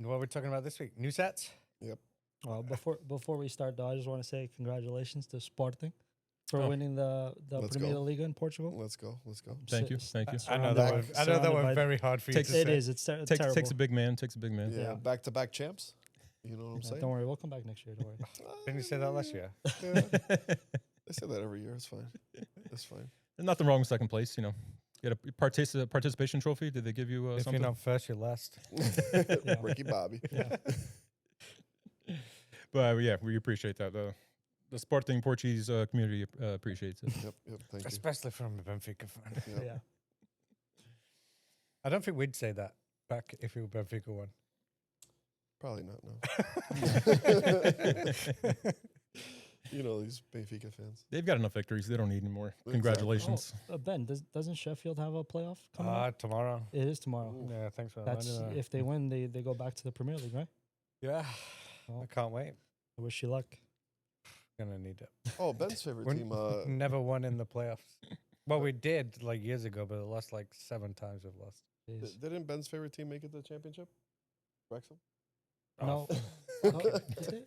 what are we talking about this week? New sets? Yep. Well, before we start, though, I just want to say congratulations to Sporting for winning the Premier League in Portugal. Let's go. Thank you. I know that was very hard for you to say. It is. It's terrible. Takes a big man. Yeah, back-to-back champs. You know what I'm saying? Don't worry, we'll come back next year. Don't worry. Didn't you say that last year? Yeah. They say that every year. It's fine. It's fine. There's nothing wrong with second place. You know, you get a participation trophy. Did they give you if something? you're not first, you're last. Ricky Bobby. Yeah. But yeah, we appreciate that. The Sporting Portuguese community appreciates it. Yep. Thank you. Especially from a Benfica fan. Yep. Yeah. I don't think we'd say that back if you were Benfica one. Probably not. No. You know these Benfica fans. They've got enough victories. They don't need any more. Exactly. Congratulations. Ben, doesn't Sheffield have a playoff coming up? Tomorrow. It is tomorrow. Ooh. Yeah, thanks for That's reminding me. if they win, they go back to the Premier League, right? Yeah, Well. I can't wait. I wish you luck. Gonna need it. Oh, Ben's favorite We're team. never won in the playoffs. Well, we did like years ago, but the last like 7 times we've lost. Jeez. Didn't Ben's favorite team make it to the championship? Wrexham. No. Oh. Oh, did they?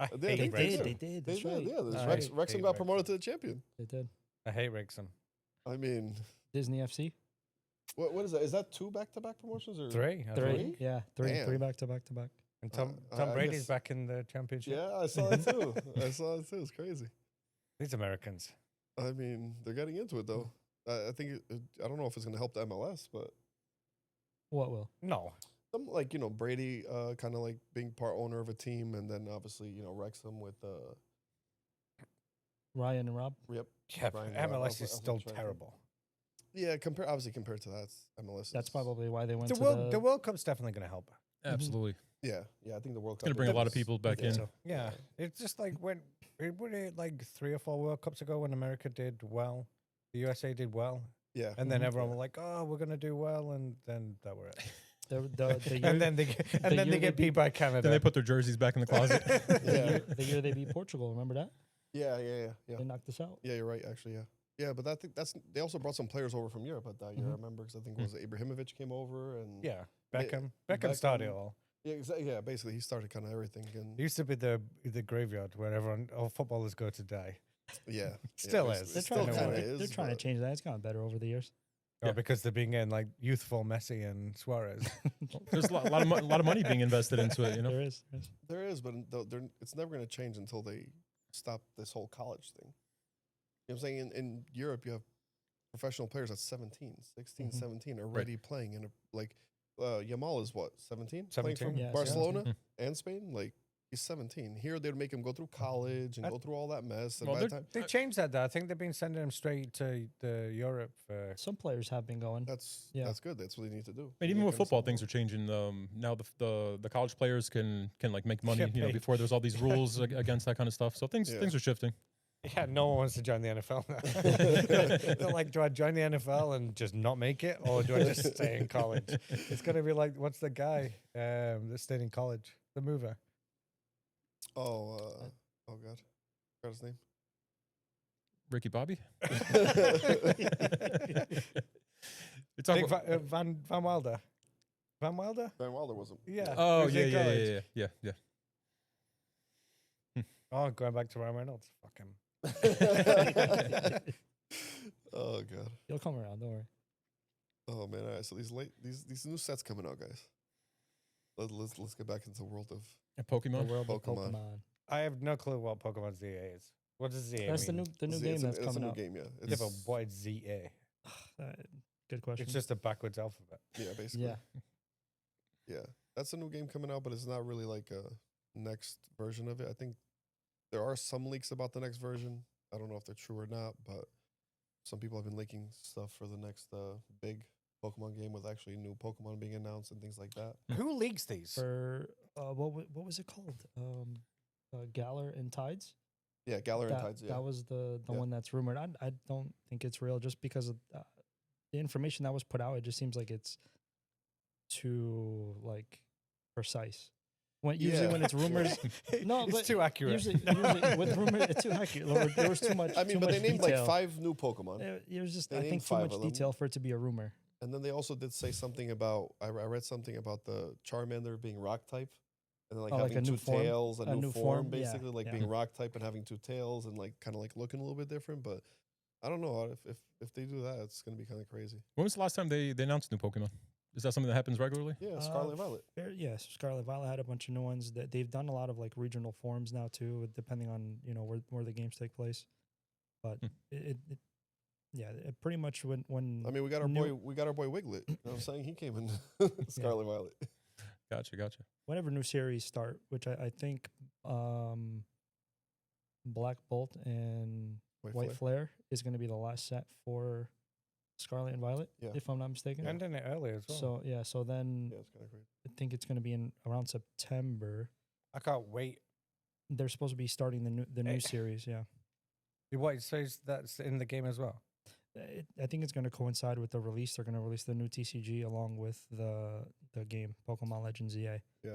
I They hate did. Wrexham. They did. They That's did. right. Yeah, I Wrexham hate got promoted to the champion. They did. I hate Wrexham. I mean, Disney FC. what is that? Is that 2 back-to-back promotions or 3. I Three. think. Yeah, Damn. three back to back to back. And Tom I Brady's guess- back in the championship. Yeah, I saw it too. It's crazy. These Americans. I mean, they're getting into it though. I think I don't know if it's going to help the MLS, but What will? No. some like Brady, kind of like being part owner of a team, and then obviously Wrexham with Ryan and Rob. yep. Yeah, Brian, MLS is I'll still try to- terrible. Yeah, obviously compared to that, MLS. That's is- probably why they went The to the World Cup's definitely going to help. Absolutely. Yeah. I think the World It's going Cup to bring a is- lot of people back yeah. in. So, yeah, it's just like when like 3 or 4 World Cups ago when America did well, the USA did well, Yeah, and then Mhm. everyone was like, "Oh, we're going to do well," and then that were it. the year, And then they get beat by Canada. Then they put their jerseys back in the closet. yeah, the year they beat Portugal. Remember that? yeah. They knocked us out. Yeah, you're right. Actually, yeah. Yeah, but they also brought some players over from Europe that year. I Mhm. remember because I think it was Ibrahimovic came over and Yeah, Ma- Beckham started it Beckham. all. yeah, exactly. Yeah, basically he started kind of everything. And It used to be the graveyard where all footballers go to die. yeah, Still yeah, is. basically. They're It still trying, kind of to, is. they're trying to but- change that. It's gotten better over the years. Oh, because they're being in like youthful Messi and Suarez. There's a lot of money being invested into it. There is. There is, but it's never going to change until they stop this whole college thing. You know what I'm saying? In Europe, you have professional players at 17, 16, Mhm. 17 already playing in Yamal is what, 17? Playing 17. for Yeah, Barcelona 17. and Spain? Like, he's 17. Here, they'd make him go through college and I- go through all that mess. And Well, by the time, They changed that though. I think they've been sending them straight to the Europe. Some players have been going. that's Yeah. good. That's what they need to do. I mean, even with football, things are changing. Now the college players can like make money. Get paid. Before there's all these rules against that kind of stuff. So things Yeah. things are shifting. Yeah, no one wants to join the NFL now. They're like, do I join the NFL and just not make it, or do I just stay in college? It's gonna be like, what's the guy that stayed in college? The mover. Oh God. Forgot his name. Ricky Bobby. It's Big all, Van Wilder. Van Wilder? Van Wilder wasn't. Yeah. oh Who's yeah, in yeah, college? yeah. Oh, going back to Ryan Reynolds. Fuck him. Oh God. He'll come around. Don't worry. Oh man. All right. So these new sets coming out, guys. Let's get back into the world of The Pokemon. world of Pokemon. Pokemon. I have no clue what Pokemon ZA is. What does ZA That's mean? the new it's- game it's that's a coming new out. game, yeah. Yeah, but what is ZA? Good question. It's just a backwards alphabet. Yeah, basically. yeah. Yeah, that's a new game coming out, but it's not really like a next version of it. I think there are some leaks about the next version. I don't know if they're true or not, but some people have been leaking stuff for the next big Pokemon game with actually new Pokemon being announced and things like that. Who leaks these? For what was it called? Galar and Tides. Yeah, Galar and Tides. Yeah, That was the Yeah. one that's rumored. I don't think it's real just because of the information that was put out. It just seems like it's too like precise. Usually Yeah. when it's rumors, no, it's but too accurate. usually with rumors, it's too accurate. There was too much. I mean, too but they much named detail. like 5 new Pokemon. It was just They I named think too 5 much of them. detail for it to be a rumor. And then they also did say something about I read something about the Charmander being rock type, and then like Oh, like having a new two form? tails, a A new new form, form? Yeah, basically like yeah. being rock type and having two tails and like kind of like looking a little bit different. But I don't know if they do that, it's gonna be kind of crazy. When was the last time they announced new Pokemon? Is that something that happens regularly? Yeah, Scarlet and Violet. Yes, Scarlet Violet had a bunch of new ones. That they've done a lot of like regional forms now too, depending on where the games take place. But it pretty much when I mean, we got our boy Wiglet. You know what I'm saying? He came in Scarlet Violet. Gotcha. whenever new series start, which I think Black Bolt and White Flare is going to be the last set for Scarlet and Violet, Yeah. if I'm not mistaken. And in it early as well. So then Yeah, it's kind of crazy. I think it's going to be in around September. I can't wait. They're supposed to be starting the new series. Yeah, What, so that's in the game as well? I think it's going to coincide with the release. They're going to release the new TCG along with the game Pokemon Legends ZA. Yeah,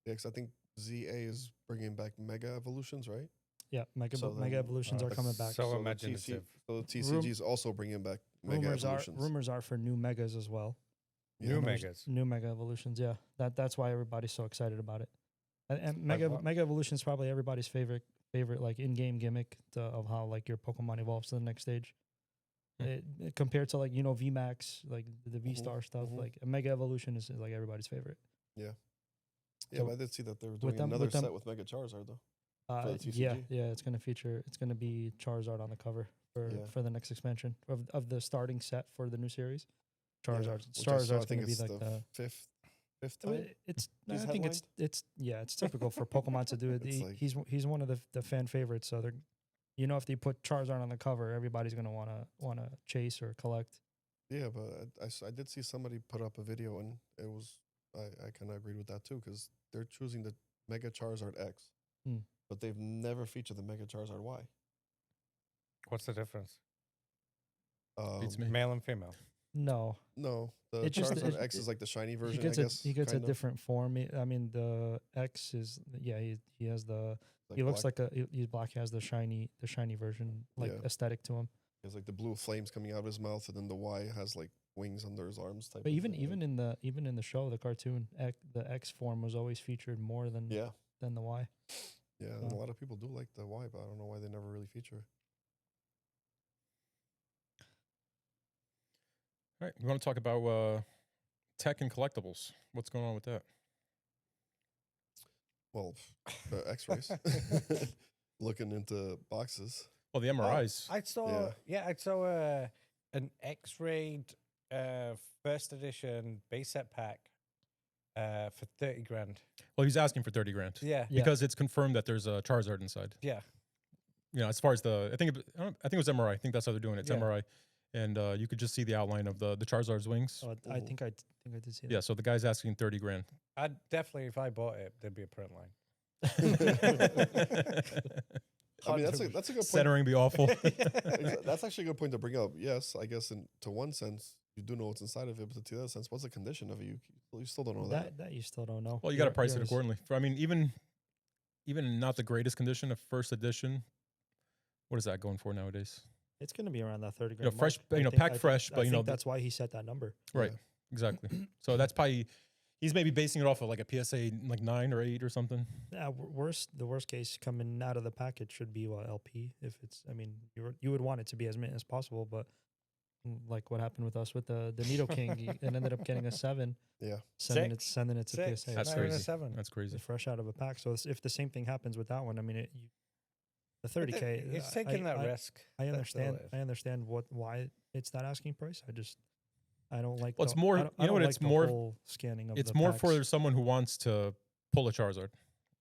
because I think ZA is bringing back Mega Evolutions, right? Yeah, Mega So Mega then, Evolutions are coming back. So the imaginative. so the TCG is also bringing back Mega Evolutions. Rumors are for new Megas as well. Yeah, New Rumors- Megas. New Mega Evolutions, yeah. That's why everybody's so excited about it. And Like what? Mega Evolution is probably everybody's favorite like in-game gimmick of how like your Pokemon evolves to the next stage. Compared to like VMAX, like the V-Star stuff, like a Mega Evolution is like everybody's favorite. Yeah, So but I did see that they were with doing them- another with them- set with Mega Charizard though. For the Yeah, TCG. it's gonna be Charizard on the cover Yeah. for the next expansion of the starting set for the new series. Yeah, Charizard, which I saw, I Charizard's think gonna be it's like the fifth I time. mean, it's. I He's think it's typical for Pokemon to do it. It's like- He's one of the fan favorites. So they're, if they put Charizard on the cover, everybody's gonna wanna chase or collect. Yeah, but I did see somebody put up a video and it was I kind of agreed with that too because they're choosing the Mega Charizard X, but they've never featured the Mega Charizard Y. What's the difference? Beats me. Male and female. No, No, the It just- Charizard it- X is like the shiny he version. gets I guess he gets a kind of. different form. I mean, the X is he has the he looks black. like he's black. He has the shiny version like Yeah. aesthetic to him. He has like the blue flames coming out of his mouth, and then the Y has like wings under his arms. Type. But of even thing. in the show, the cartoon, the X form was always featured more than yeah, the Y. yeah, and a lot of people do like the Y, but I don't know why they never really feature it. All right, we want to talk about tech and collectibles. What's going on with that? Well, the X-rays, looking into boxes. Well, the MRIs. I saw, I saw an X-rayed first edition base set pack for 30 grand. Well, he's asking for 30 grand. Yeah. Yeah. Because it's confirmed that there's a Charizard inside. Yeah. As far as I think it was MRI. I think that's how they're doing it. It's Yeah. MRI, and you could just see the outline of the Charizard's wings. Oh, I think I did see that. Yeah, so the guy's asking 30 grand. I'd definitely, if I bought it, there'd be a print line. I mean, that's a good point. Centering be awful. That's actually a good point to bring up. Yes, I guess to one sense, you do know what's inside of it, but to the other sense, what's the condition of it? You still don't know that. That you still don't know. Well, you got to price it Yours- accordingly. I mean, even in not the greatest condition of first edition, what is that going for nowadays? It's going to be around that 30 grand. fresh, mark. I packed think- fresh, I but think that's why he set that number. Right, exactly. So that's probably he's maybe basing it off of like a PSA like 9 or 8 or something. Yeah, the worst case coming out of the package should be LP. If it's, I mean, you would want it to be as mint as possible, but like what happened with us with the Nido King, it ended up getting a 7. Yeah. Sending it to Six. PSA. That's Not even a crazy. 7. That's crazy. Fresh out of a pack. So if the same thing happens with that one, I mean, the 30K. It's taking that risk. I That's all understand. it is. I understand why it's that asking price. I don't like. Well, it's more- I don't you know what, like it's the more- whole scanning of. It's the more packs. for someone who wants to pull a Charizard,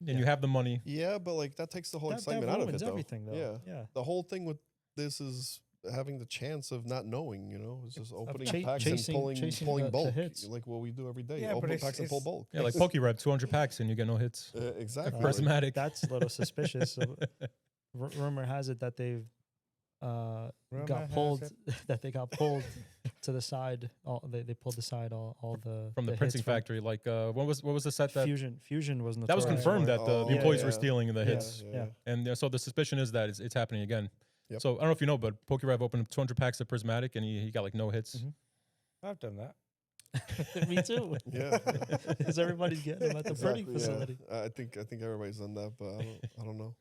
and you Yeah. have the money. Yeah, but like that takes the whole That excitement out of it, ruins though. everything, though. Yeah. Yeah. The whole thing with this is having the chance of not knowing. It's just opening cha- packs chasing- and chasing pulling the bulk, hits. like what we do every day. Yeah, but Open it's- packs and pull it's- bulk. Yeah, like PokeRev, 200 packs and you get no hits. Exactly. Prismatic. That's a little suspicious. So, rumor has it that they've Rumor got has pulled. it. That they got pulled to the side. They pulled aside all the From the hits printing factory. Like what was the set that Fusion was that was notorious. confirmed that the Oh, employees yeah. were stealing the Yeah. hits. Yeah. And so the suspicion is that it's happening again. Yep. So I don't know if you know, but PokeRev opened up 200 packs of Prismatic and he got like no hits. Mhm. I've done that. Me too. Yeah. Because everybody's getting them at the printing Exactly, facility. yeah. I think everybody's done that, but I don't know.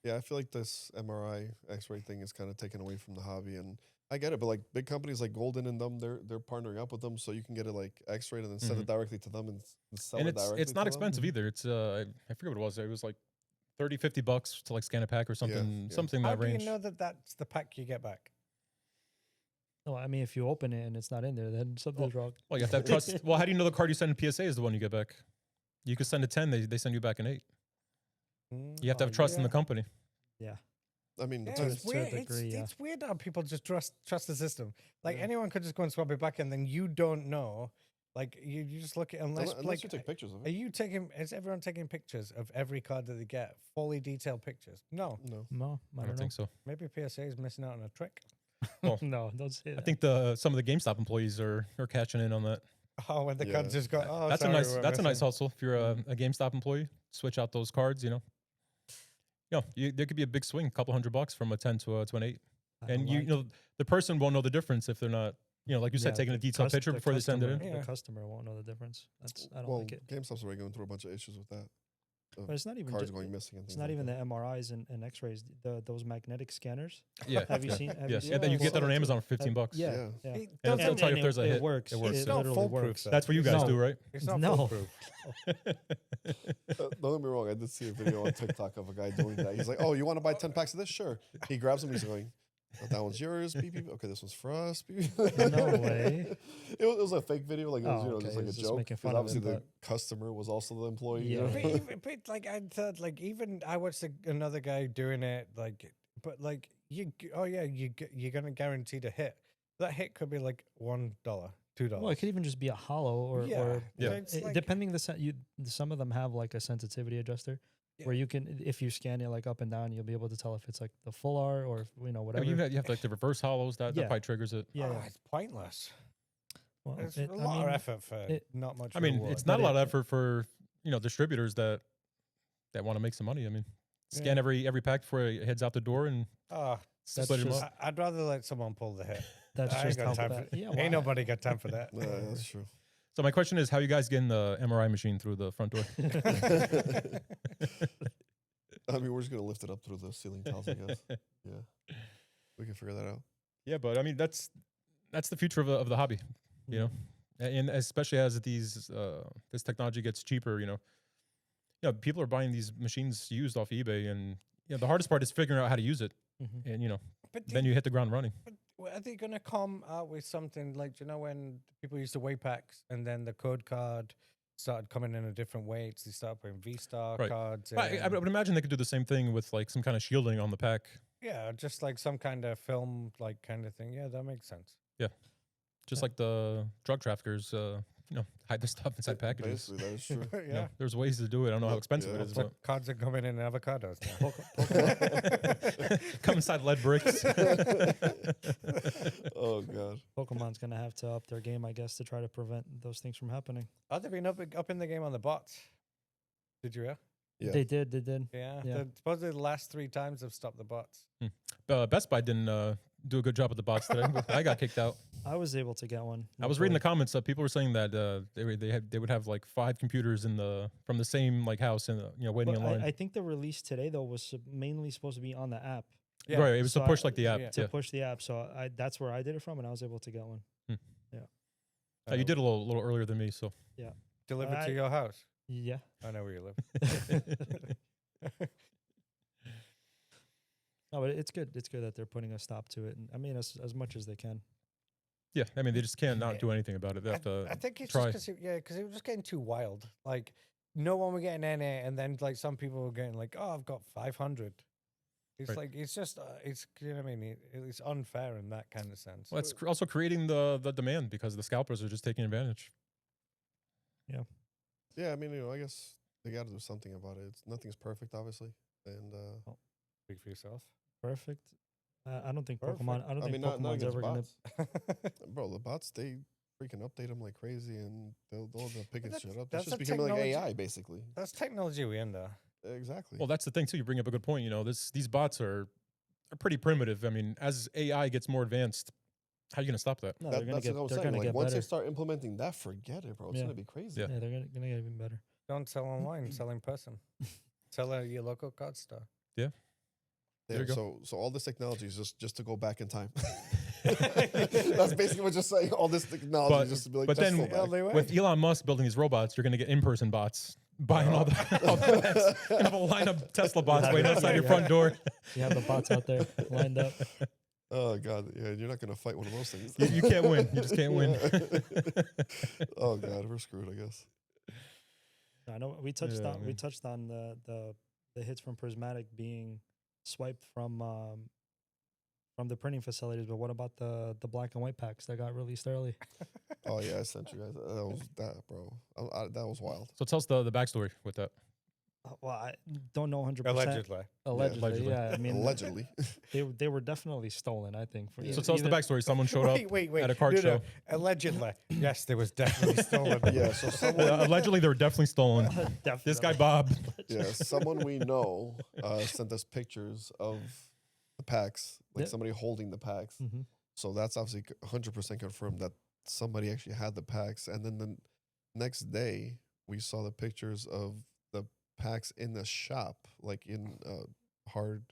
Yeah, I feel like this MRI X-ray thing is kind of taken away from the hobby, and I get it. But like big companies like Golden and them, they're partnering up with them, so you can get it like X-rayed and then send it directly to them and sell And it directly. it's not to expensive them. either. It's I forget what it was. It was like $30-$50 to like scan a pack or something, yeah. something How that do range. you know that that's the pack you get back? No, I mean, if you open it and it's not in there, then something's wrong. Well, you have to have trust. Well, how do you know the card you send in PSA is the one you get back? You could send a 10, they send you back an 8. You have to have trust in the company. Yeah. I mean, Yeah, depends. it's to a weird. degree, yeah. It's weird how people just trust the system. Like Yeah. anyone could just go and swap it back, and then you don't know. Like you just look at unless like you take pictures of are it. you taking? Is everyone taking pictures of every card that they get? Fully detailed pictures? No. No. No, I don't know. think so. Maybe PSA is missing out on a trick. Well, No, don't say that. I think some of the GameStop employees are catching in on that. Oh, when the card Yeah. just got. Oh, That's sorry, a nice we're that's a nice missing. hustle. If you're a GameStop employee, switch out those cards. There could be a big swing, a couple $100 from a 10 to an 8, I don't and like- the person won't know the difference if they're not. Like you said, Yeah, taking a the detailed picture the before they send it in. customer- Yeah. The customer won't know the difference. I don't Well, like it. GameStop's already going through a bunch of issues with that. But it's not even Cards just, going missing. And it's things not like even that. the MRIs and X-rays. Those magnetic scanners. Yeah. Have you yeah. seen? Have Yes. you Yeah, seen you those? get that on Have- Amazon for $15. Yeah, Yeah. yeah. It And doesn't- it'll tell you if there's a it hit. works. It works. It's It not literally foolproof, works. though. That's what you guys No. do, right? It's not No. foolproof. Don't get me wrong. I did see a video on TikTok of a guy doing that. He's like, "Oh, you want to buy 10 packs of this? Sure." He grabs them. He's going, "Oh, that one's yours. Beep, beep. Okay, this one's for us." Beep, beep." No way. It was a fake video. Like it was, Oh, just okay, like a he's just joke. making 'Cause fun of obviously him, the customer was also the employee. Yeah. You know? But like I thought, like even I watched another guy doing it, but like you're gonna guaranteed a hit. That hit could be like $1, $2. Well, it could even just be a hollow or Yeah. it's like- depending some of them have like a sensitivity adjuster Yeah. where you can, if you scan it like up and down, you'll be able to tell if it's like the full R or if, whatever. You have like the reverse hollows that Yeah. probably triggers it. yeah, yeah. It's pointless. Well, It's it- a I lot of mean, effort for not much. I mean, reward. it's not a But lot of effort for distributors that want to make some money. I mean, scan Yeah. every pack before it heads out the door and Ah, That's split them just- up. I'd rather let someone pull the hit. That's I ain't just got how time bad. for. Yeah, why? Ain't nobody got time for that. Yeah, that's true. So my question is, how you guys getting the MRI machine through the front door? I mean, we're just gonna lift it up through the ceiling tiles, I guess. Yeah, we can figure that out. Yeah, but I mean that's the future of the hobby, you know, and especially as this technology gets cheaper, people are buying these machines used off eBay, and the hardest part is figuring out how to use it, Mhm. and But then you hit the ground running. are they gonna come out with something like when people used to weigh packs and then the code card started coming in a different weights? They started putting V-Star Right. cards. I in. would imagine they could do the same thing with like some kind of shielding on the pack, Yeah, just like some kind of film, like kind of thing. Yeah, that makes sense. just like the drug traffickers, hide the stuff inside packages. Basically, that is true. Yeah. There's ways to do it. I don't know how Yep, expensive yeah. it is, So but cards are coming in avocados now. come inside lead bricks. Oh god. Pokemon's gonna have to up their game, I guess, to try to prevent those things from happening. Oh, they've been up in the game on the bots. Did you hear? Yeah. They did. Yeah. Yeah. Supposedly the last 3 times have stopped the bots. Best Buy didn't do a good job with the bots today. I got kicked out. I was able to get one. I was reading the comments. People were saying that they would have like 5 computers from the same like house and waiting in line. I think the release today though was mainly supposed to be on the app Yeah. Right, it was So to push I- like the app. yeah. to Yeah. push the app. So that's where I did it from, and I was able to get one. You did a little earlier than me, so Delivered I- to your house. Yeah. I know where you live. No, but it's good. It's good that they're putting a stop to it, and I mean as much as they can. yeah. I mean, they just can't not do anything about it. They have to. I think it's try. just because it was just getting too wild. Like no one were getting any, and then like some people were getting like, oh, I've got 500. It's Right. like it's just it's what I mean. It's unfair in that kind of sense. Well, it's also creating the demand because the scalpers are just taking advantage. Yeah, I mean, I guess they got to do something about it. Nothing's perfect, obviously, and Speak for yourself. Perfect. I don't think Perfect. Pokemon. I don't I think mean, not Pokemon's against ever gonna. bots. Bro, the bots, they freaking update them like crazy, and they'll end up picking that's- shit up. that's That's just a becoming like technology- AI, basically. That's technology we end there. Exactly. Well, that's the thing too. You bring up a good point. These bots are pretty primitive. I mean, as AI gets more advanced, How are you gonna stop that? No, they're gonna That's get. what I was They're saying. gonna Like get once better. they start implementing that, forget it, bro. It's Yeah. gonna be crazy. Yeah. Yeah, they're gonna get even better. Don't sell online, sell in person. Sell at your local card store. There you Yeah, go. so all this technology is just to go back in time. That's basically what you're saying. All this technology But- is just to be like, but just then go back. Only way. With Elon Musk building these robots, you're gonna get in-person bots buying all the packs. You have a line of Tesla bots waiting outside your front door. You have the bots out there lined up. Oh god, yeah, you're not gonna fight one of those things. You can't win. You just can't win. Oh god, we're screwed, I guess. I know we touched Yeah, on we man. touched on the hits from Prismatic being swiped from the printing facilities, but what about the black and white packs that got released early? Oh yeah, I sent you guys. That was that, bro. That was wild. So tell us the backstory with that. Well, I don't know 100%. Allegedly. Allegedly, Allegedly. yeah. I mean, Allegedly. they were definitely stolen. I think. Yeah. So tell us the Either- backstory. Someone showed up Wait. at a card No, show. Allegedly. Yes, there was definitely stolen. Yeah, so someone Allegedly, they were definitely stolen. This guy Definitely. Bob. yeah, someone we know sent us pictures of the packs, like Yeah. somebody holding the packs. Mhm. So that's obviously 100% confirmed that somebody actually had the packs. And then the next day, we saw the pictures of the packs in the shop, like in a hard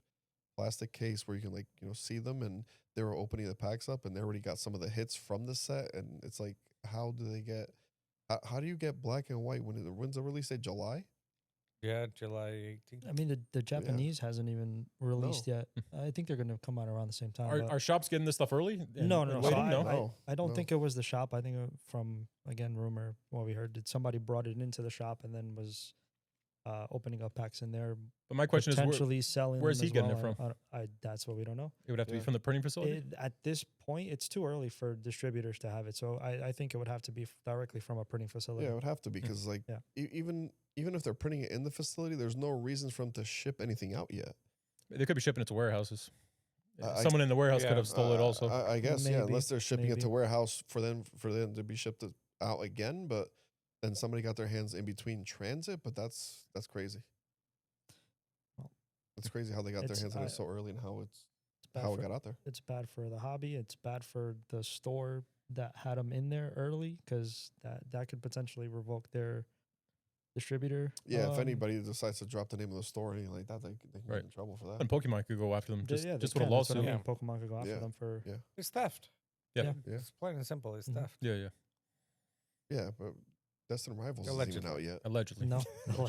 plastic case where you can see them. And they were opening the packs up, and they already got some of the hits from the set. And it's like, how do they get? How do you get black and white when's the release date? July? Yeah, July 18th. I mean, the Japanese hasn't even released yet. I think they're going to come out around the same time. but- Are shops getting this stuff early? No, and no, no. waiting? So No? No. I don't no. think it was the shop. I think from, again, rumor, what we heard, did somebody brought it into the shop and then was opening up packs in there, But my question is, potentially selling where's them he as getting well. it from? That's what we don't know. it would have to be Yeah. from the printing facility? At this point, it's too early for distributors to have it. So I think it would have to be directly from a printing facility. Yeah, it would have to be because Yeah. even if they're printing it in the facility, there's no reason for them to ship anything out yet. They could be shipping it to warehouses. I- Someone in the warehouse Yeah. could have stole it also. I guess yeah, Maybe, unless they're shipping it to maybe. warehouse for them to be shipped out again, but then somebody got their hands in between transit. But that's crazy. Well, It's crazy how they got their it's- hands on I- it so early and how It's bad it for- got out there. It's bad for the hobby. It's bad for the store that had them in there early because that could potentially revoke their distributor. Yeah, if um, anybody decides to drop the name of the store or anything like that, they can Right. get in trouble for that. And Pokemon could go after them they- just, yeah, they just with a can. That's what I lawsuit. mean. Yeah. Pokemon could go after Yeah. them for. Yeah. It's theft. Yeah. Yeah. Yeah. It's plain and simple. It's Mhm. theft. Yeah, Yeah, but Destined Rivals isn't even Allegedly. out yet. allegedly. No,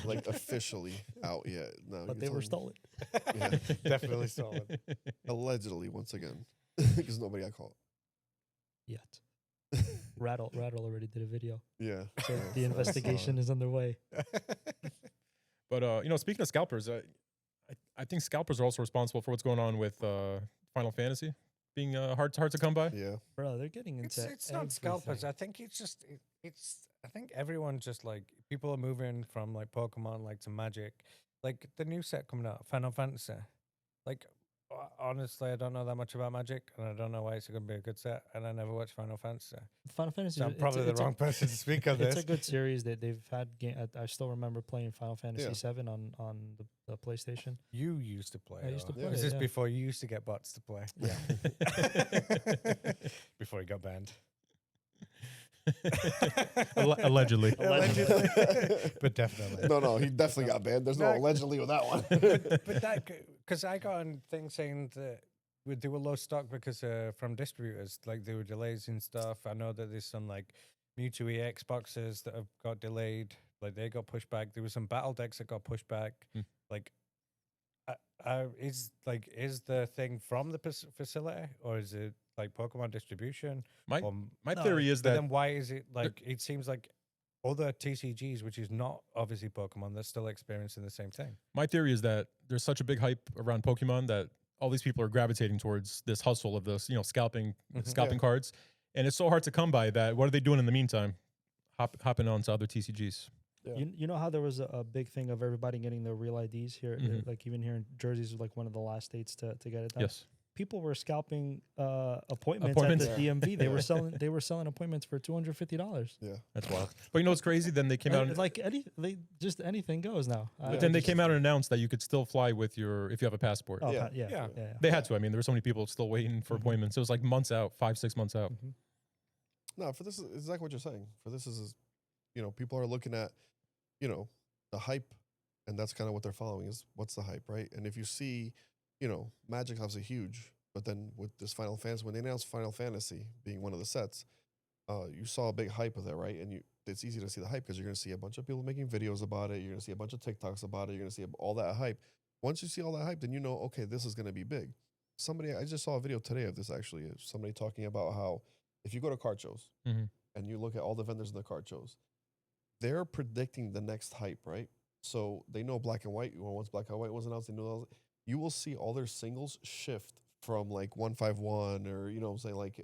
Like officially out yet. No, but you're they were telling me. stolen. Yeah. Definitely stolen. Allegedly, once again, because nobody got caught. Yet. Rattle already did a video. Yeah. So yeah, the so- investigation is underway. But Speaking of scalpers, I think scalpers are also responsible for what's going on with Final Fantasy being hard to come by. Yeah. Bro, they're getting into It's not scalpers. everything. I think it's just I think everyone just like people are moving from like Pokemon like to Magic, like the new set coming out, Final Fantasy. Like honestly, I don't know that much about Magic, and I don't know why it's going to be a good set. And I never watched Final Fantasy, Final Fantasy. so I'm it's- probably the it's a- wrong person to speak of It's this. a good series that they've had. I still remember playing Final Fantasy Yeah. 7 on the PlayStation. You used to play. I used to though. play Was it, this yeah. before you used to get bots to play? Yeah. Before he got banned. Allegedly. Allegedly. But definitely. No, he definitely got banned. There's no No. allegedly with that one. But that because I got on things saying that they were low stock because from distributors, like there were delays and stuff. I know that there's some like Mewtwo EX boxes that have got delayed, like they got pushed back. There was some battle decks that got pushed back. Hmm. Like, is the thing from the facility or is it like Pokemon distribution? My Or my No, theory is but that then why is it like it seems like other TCGs, which is not obviously Pokemon, they're still experiencing the same thing. there's such a big hype around Pokemon that all these people are gravitating towards this hustle of this, scalping Mhm. Yeah. cards, and it's so hard to come by that. What are they doing in the meantime? Hopping on to other TCGs. Yeah. You know how there was a big thing of everybody getting their real IDs here, Mhm. like even here in Jersey's was like one of the last states to get it done. Yes. people were scalping appointments Appointments? at the DMV. They were selling appointments for $250. Yeah. That's wild. But you know what's crazy? Then they came out. And, Like just anything goes now. but then they came out and announced that you could still fly with if you have a passport. Oh, Yeah. yeah. They had to. I mean, there were so many people still waiting for appointments. It was like months out, 5-6 months out. Mhm. No, for this is exactly what you're saying. For this is, people are looking at, the hype, and that's kind of what they're following is what's the hype, right? And if you see, Magic's obviously huge, but then with this Final Fantasy, when they announced Final Fantasy being one of the sets, you saw a big hype of that, right? And it's easy to see the hype because you're going to see a bunch of people making videos about it. You're going to see a bunch of TikToks about it. You're going to see all that hype. Once you see all that hype, then you know, okay, this is going to be big. I just saw a video today of this actually. Somebody talking about how if you go to card shows Mhm. and you look at all the vendors in the card shows, they're predicting the next hype, right? So they know black and white. Once black and white was announced, they knew you will see all their singles shift from like 151 or, what I'm saying, like,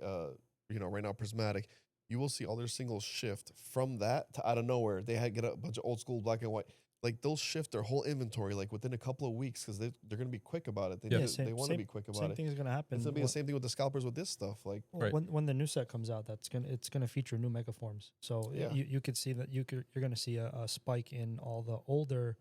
right now Prismatic. You will see all their singles shift from that to out of nowhere. They had get a bunch of old school black and white. Like they'll shift their whole inventory like within a couple of weeks because they're going to be quick about it. They want to be quick about Same it. thing is going to happen. It's going to be the same thing with the scalpers with this stuff. Like, Right. when the new set comes out, it's gonna feature new mega forms. So Yeah. you could see that you're gonna see a spike in all the older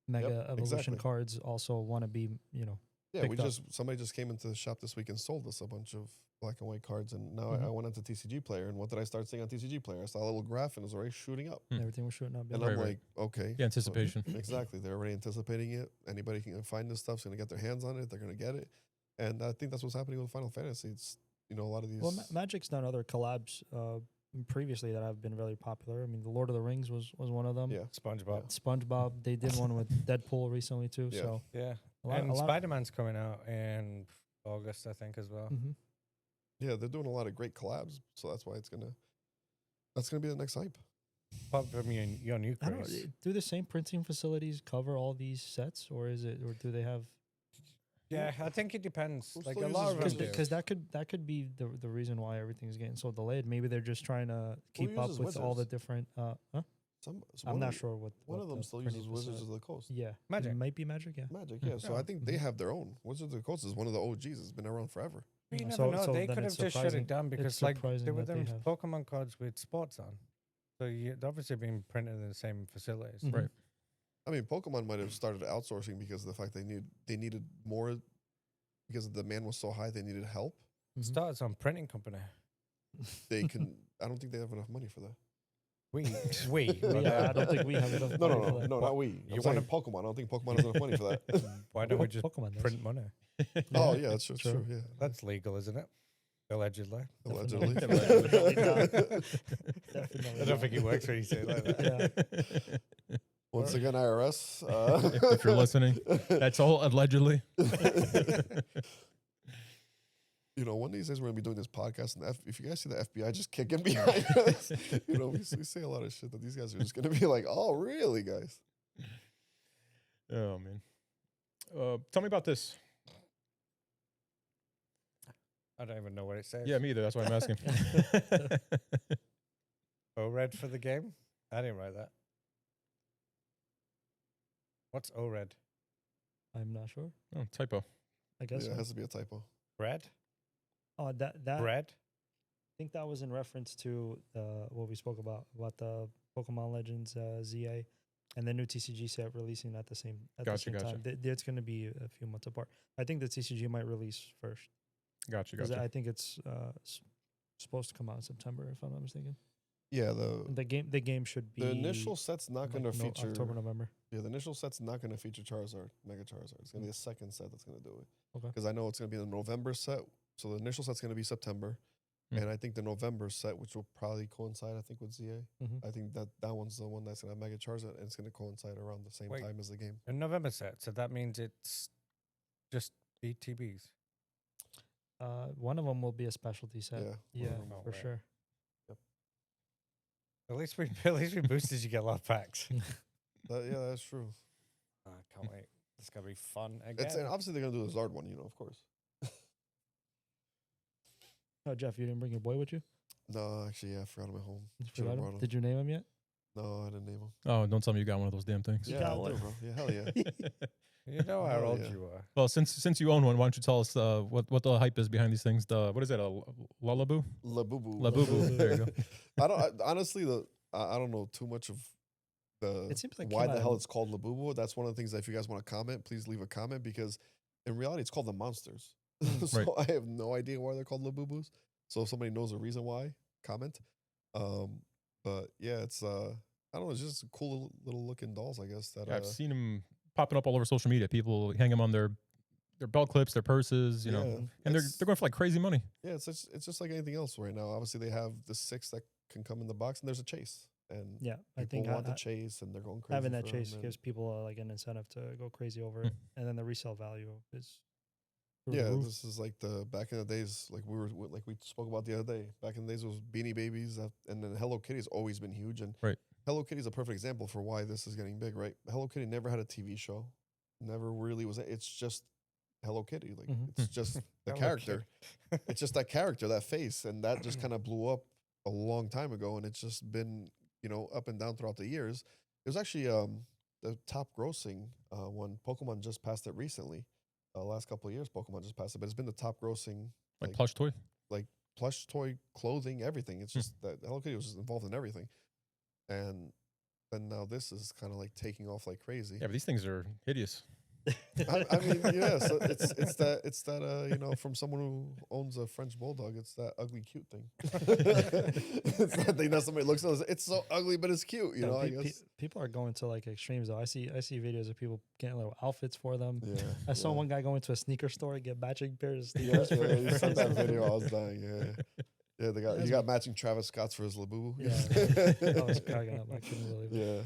mega evolution exactly. cards. Also want to be yeah, picked up. somebody just came into the shop this week and sold us a bunch of black and white cards. And now Mhm. I went into TCG Player. And what did I start seeing on TCG Player? I saw a little graph and it was already shooting up. Everything was shooting up. And yeah. I'm Right. like, okay. Yeah, anticipation. Exactly. They're already anticipating it. Anybody can find this stuff's going to get their hands on it. They're going to get it. And I think that's what's happening with Final Fantasy. It's, a lot of these. Well, Magic's done other collabs previously that have been really popular. I mean, the Lord of the Rings was one of them. yeah. SpongeBob. SpongeBob. They did one with Deadpool recently too. Yeah. So Yeah. a lot, And Spider-Man's coming out in August, I think, as well. Mhm. Yeah, they're doing a lot of great collabs. So that's why that's going to be the next hype. Apart from your new I don't know. craze. Do the same printing facilities cover all these sets, or do they have? Yeah, I think it depends. Who like still a lot of them uses do. Because that could be the reason why everything's getting so delayed. Maybe they're just trying to keep up uses with all the Wizards? different. So I'm one not of- sure what. One what of them the still printing uses Wizards facility- of the Coast. Yeah, Magic. It might be Magic. Yeah. Magic, yeah. So Yeah. I think they Mhm. have their own. Wizards of the Coast is one of the OGs. It's been around forever. But you Yeah, never know. so They then could have it's just shut surprising- it down because, it's like, surprising there were that they them have- Pokemon cards with sports on. So they're obviously being printed in the same facilities. Mhm. Right. I mean, Pokemon might have started outsourcing because of the fact they needed more because the demand was so high. They needed help. Mhm. Starts on printing company. They can. I don't think they have enough money for that. We. Yeah, I don't think we have enough. No, money for that. not we. You I'm wanna- saying Pokemon. I don't think Pokemon has enough money for that. Why don't we just Pokemon does. print money? Oh yeah, that's true. True. Yeah, That's legal, isn't it? Allegedly. allegedly. Definitely not. I don't think it works when you say it like that. Once again, IRS. If you're listening, that's all allegedly. One of these days we're gonna be doing this podcast, and if you guys see the FBI just kicking behind us, we say a lot of shit that these guys are just gonna be like, "Oh, really, guys?" Oh man. Tell me about this. I don't even know what it says. Yeah, me either. That's why I'm asking. ORED for the game? I didn't write that. What's ORED? I'm not sure. Oh, typo. I guess. Yeah, it so. has to be a typo. Bread? Oh, that Bread? I think that was in reference to what we spoke about the Pokemon Legends ZA and the new TCG set releasing at the same Gotcha. time. It's going to be a few months apart. I think the TCG might release first Gotcha. because I think it's supposed to come out in September, if I'm not mistaken. Yeah, The game should be the initial set's not like gonna feature. October, November. Yeah, the initial set's not gonna feature Charizard, Mega Charizard. It's gonna be the second set that's gonna do it. Okay. Because I know it's gonna be the November set. So the initial set's gonna be September, Hmm. and I think the November set, which will probably coincide, I think, with ZA. Mhm. I think that one's the one that's gonna have Mega Charizard, and it's gonna coincide around the same Wait. time as the game. A November set, so that means it's just BTBs. One of them will be a specialty set. Yeah. Yeah, them for outright. sure. At least we boosted you get a lot of packs. Yeah, that's true. I can't wait. It's gonna be fun again. And obviously they're gonna do the Zard one, of course. Oh, Jeff, you didn't bring your boy with you? No, actually, yeah, I forgot him at home. You Should've forgot him? brought him. Did you name him yet? No, I didn't name him. Oh, don't tell me you got one of those damn things. Yeah, got I one. do, bro. Yeah, hell yeah. You know how Oh, old yeah. you are. Well, since you own one, why don't you tell us what the hype is behind these things? The what is it? A lullaby? Labubu. Labubu. There you go. Honestly, I don't know too much of the It seems like why came the out hell in- it's called Labubu. That's one of the things that if you guys want to comment, please leave a comment because in reality it's called the monsters. So Right. I have no idea why they're called Labubus. So if somebody knows a reason why, comment. But yeah, it's I don't know, it's just cool little looking dolls, I guess. That Yeah, I've seen them popping up all over social media. People hang them on their belt clips, their purses, you know, yeah, and they're it's- going for like crazy money. yeah, it's just like anything else right now. Obviously, they have the 6 that can come in the box, and there's a chase, and Yeah, I people think want the I- chase, and they're going crazy. having that for chase 'em, gives people like an incentive to go crazy over Hmm. it, and then the resale value is through the yeah, roof. this is like the back in the days, like we spoke about the other day. Back in the days, it was Beanie Babies, and then Hello Kitty's always been huge, and Right. Hello Kitty's a perfect example for why this is getting big, right? Hello Kitty never had a TV show, never really was. It's just Hello Kitty, like Mhm. it's just the Hello character. It's just that character, that face, and that just kind of blew up a long time ago, and it's just been up and down throughout the years. It was actually the top grossing one. Pokemon just passed it recently. Last couple of years, Pokemon just passed it, but it's been the top grossing Like Like- plush toy. plush toy, clothing, everything. It's just that Hello Kitty was involved in everything, and then now this is kind of like taking off like crazy. Yeah, but these things are hideous. I mean, yeah. So it's that from someone who owns a French bulldog. It's that ugly cute thing. It's that thing that somebody looks at. It's so ugly, but it's cute. Yeah, I guess. people are going to like extremes though. I see videos of people getting little outfits for them. Yeah. I saw yeah. one guy go into a sneaker store and get matching pairs of Yeah, sneakers. yeah, you for sent that his- video. I was dying. Yeah. Yeah, they got That's you got matching Travis Scotts for his Labubu. Yeah, I was cracking up. I couldn't believe it. Yeah.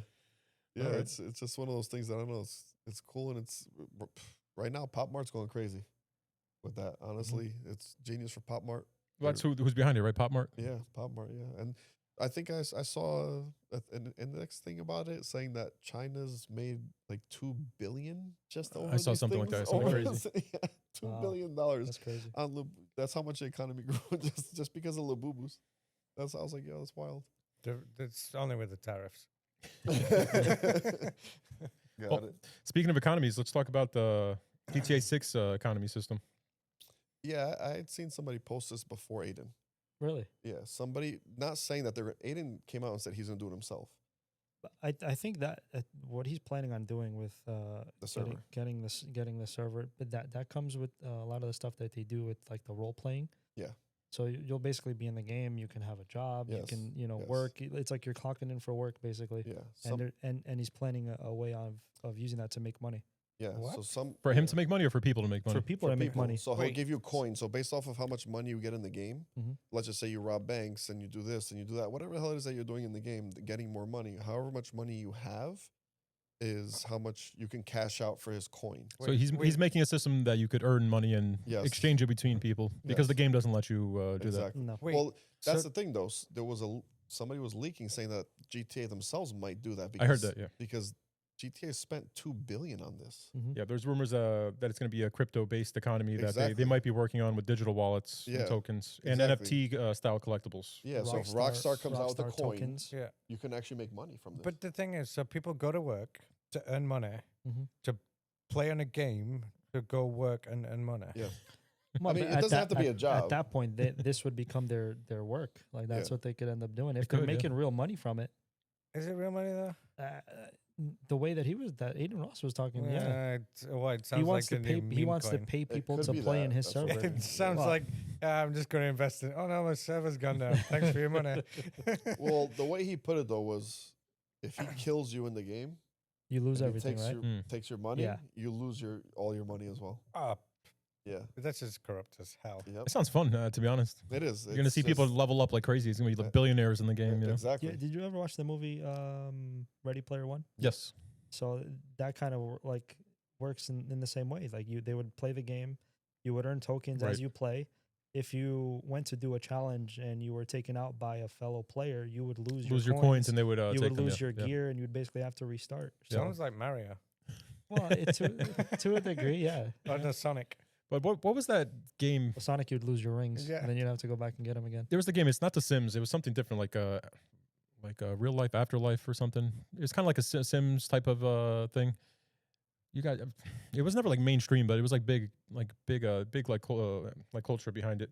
Yeah, Alright. it's just one of those things that I don't know. It's cool and it's right now Pop Mart's going crazy with that. Honestly, it's genius for Pop Mart. Well, that's who's behind it, right? Pop Mart. Yeah, Pop Mart. Yeah, and I think I saw an index thing about it saying that China's made like $2 billion just over. I saw these something like things, that, something over crazy. this- yeah, $2 Wow. billion That's crazy. on that's how much the economy grew just because of Labubus. I was like, yeah, that's wild. It's only with the tariffs. Got Well, it. Speaking of economies, let's talk about the GTA 6 economy system. Yeah, I had seen somebody post this before Aiden. Really? Yeah, somebody not saying that Aiden came out and said he's gonna do it himself. But I think that what he's planning on doing with The server. getting the server, but that comes with a lot of the stuff that they do with like the role playing. Yeah. So you'll basically be in the game. You can have a job. You Yes, can yes. work. It's like you're clocking in for work basically. Yeah, And he's planning a way of using that to make money yeah. So What? some For him yeah. to make money or for people to make money? for people For to make people. money. So he'll Wait. give you coins. So based off of how much money you get in the game, Mhm. let's just say you rob banks and you do this and you do that, whatever the hell it is that you're doing in the game, getting more money. However much money you have is how much you can cash out for his coin. So he's making a system that you could earn money and Yes. exchange it between people because the Yes. game doesn't let you do that. Exactly. No. Wait, Well, that's so- the thing though. There was somebody was leaking saying that GTA themselves might do that. Because, I heard that. Yeah, because GTA spent $2 billion on this. yeah. There's rumors that it's going to be a crypto-based economy that Exactly. they might be working on with digital wallets Yeah, and tokens and exactly. NFT style collectibles. Yeah. So if Rockstar comes out with a Rockstar coin, tokens. Yeah. you can actually make money from this. But the thing is, so people go to work to earn money, Mhm. to play on a game, to go work and earn money. yeah. Well, mean, but it at doesn't have to be a At job. that point, this would become their work. Like that's Yeah. what they could end up doing if It they're could, yeah. making real money from it. Is it real money though? The way that Aiden Ross was talking, yeah, It sounds he wants like to a pay. new He meme wants to coin. pay people could to be play in that, his that's what server. It sounds Well, like I'm just going to invest in. Oh no, my server's gone down. Thanks for your money. Well, the way he put it though was, if he kills you in the game, you lose and he everything, right? takes your money, Yeah. you lose all your money as well. Yeah. That's just corrupt as hell. Yep. It sounds fun, to be honest. It is. You're going to see people level up like crazy. It's going to be like billionaires in the game. You know? Exactly. Did you ever watch the movie Ready Player One? Yes. So that kind of like works in the same way. Like they would play the game, you would earn tokens Right. as you play. If you went to do a challenge and you were taken out by a fellow player, you would lose Your coins and they would you take would them, lose yeah, your yeah. gear and you'd basically have to restart. So, Sounds like Mario. well, to a degree, yeah. Or the Sonic. But what was that game? With Sonic, you'd lose your rings, Yeah. and then you'd have to go back and get them again. There was the game. It's not The Sims. It was something different, like like a real life afterlife or something. It's kind of like a Sims type of thing. You got it was never like mainstream, but it was like big like culture behind it.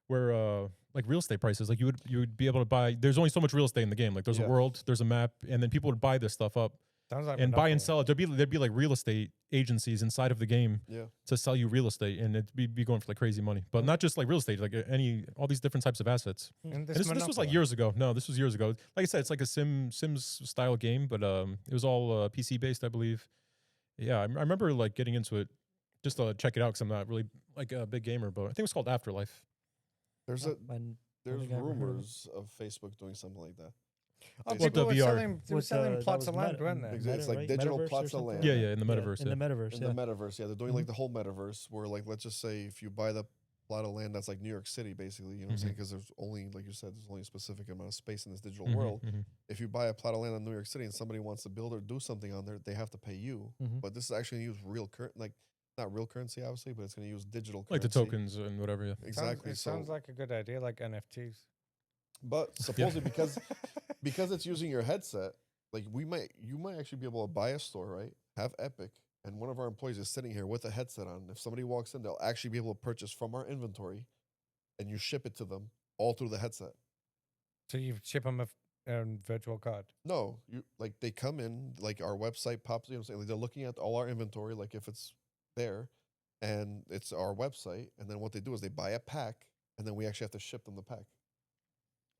Where like real estate prices, like you would be able to buy. There's only so much real estate in the game. Like there's a world, there's a map, and then people would buy this stuff up. Sounds like And buy and Monopoly. sell it. There'd be like real estate agencies inside of the game to sell you real estate, and it'd be going for like crazy money. But not just like real estate, like all these different types of assets. And And this was like Monopoly. years ago. No, this was years ago. Like I said, it's like a Sims style game, but it was all PC based, I believe. Yeah, I remember like getting into it just to check it out because I'm not really like a big gamer, but I think it was called Afterlife. There's think I ever heard of it. rumors of Facebook doing something like that. Oh, Well, people the were VR. selling, they were With, selling that plots was of land, Meta- weren't they? Exactly. It's like right? digital Metaverse or plots of something? land. Yeah, in the metaverse. In the metaverse, In yeah. the metaverse, they're doing like the whole metaverse where, like, let's just say if you buy the plot of land that's like New York City, basically, you know what I'm saying? Because there's only, like you said, there's only a specific amount of space in this digital world. If you buy a plot of land in New York City and somebody wants to build or do something on there, they have to pay you. But this is actually going to use real current, like not real currency, obviously, but it's going to use digital Like currency. the tokens and whatever. Yeah. Exactly. It sounds like a good idea, like NFTs. But supposedly because it's using your headset, like you might actually be able to buy a store, right? Have Epic, and one of our employees is sitting here with a headset on. If somebody walks in, they'll actually be able to purchase from our inventory, and you ship it to them all through the headset. So you ship them a virtual card. No, you like they come in, like our website pops. You know what I'm saying? Like they're looking at all our inventory, like if it's there, and it's our website. And then what they do is they buy a pack, and then we actually have to ship them the pack.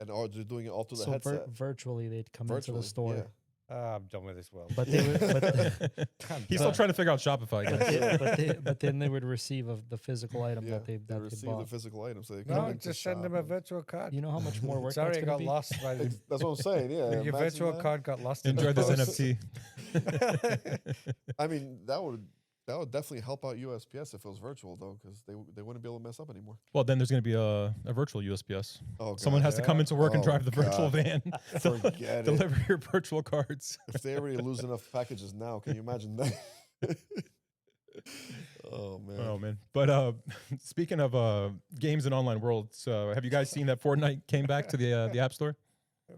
And they're doing it all through the So headset. virtually they'd come into Virtually, the store. yeah. I'm done with this world. But they would, He's still trying to figure out Shopify. Guys. but then they would receive of the physical item that they receive bought. the physical items. So they No, come into just send shop them a and- virtual card. You know how much more work Sorry, that's it gonna got be? lost by the. That's what I'm saying. Yeah, Your imagine virtual that. card got lost. in the Enjoy this post. NFT. I mean, that would definitely help out USPS if it was virtual though, because they wouldn't be able to mess up anymore. Well, then there's going to be a virtual USPS. Oh, Someone God. has to come into work and Oh, drive the virtual God. van. Forget it. Deliver your virtual cards. If they already lose enough packages now, can you imagine that? Oh man. Oh man! But speaking of games and online worlds, have you guys seen that Fortnite came back to the App Store?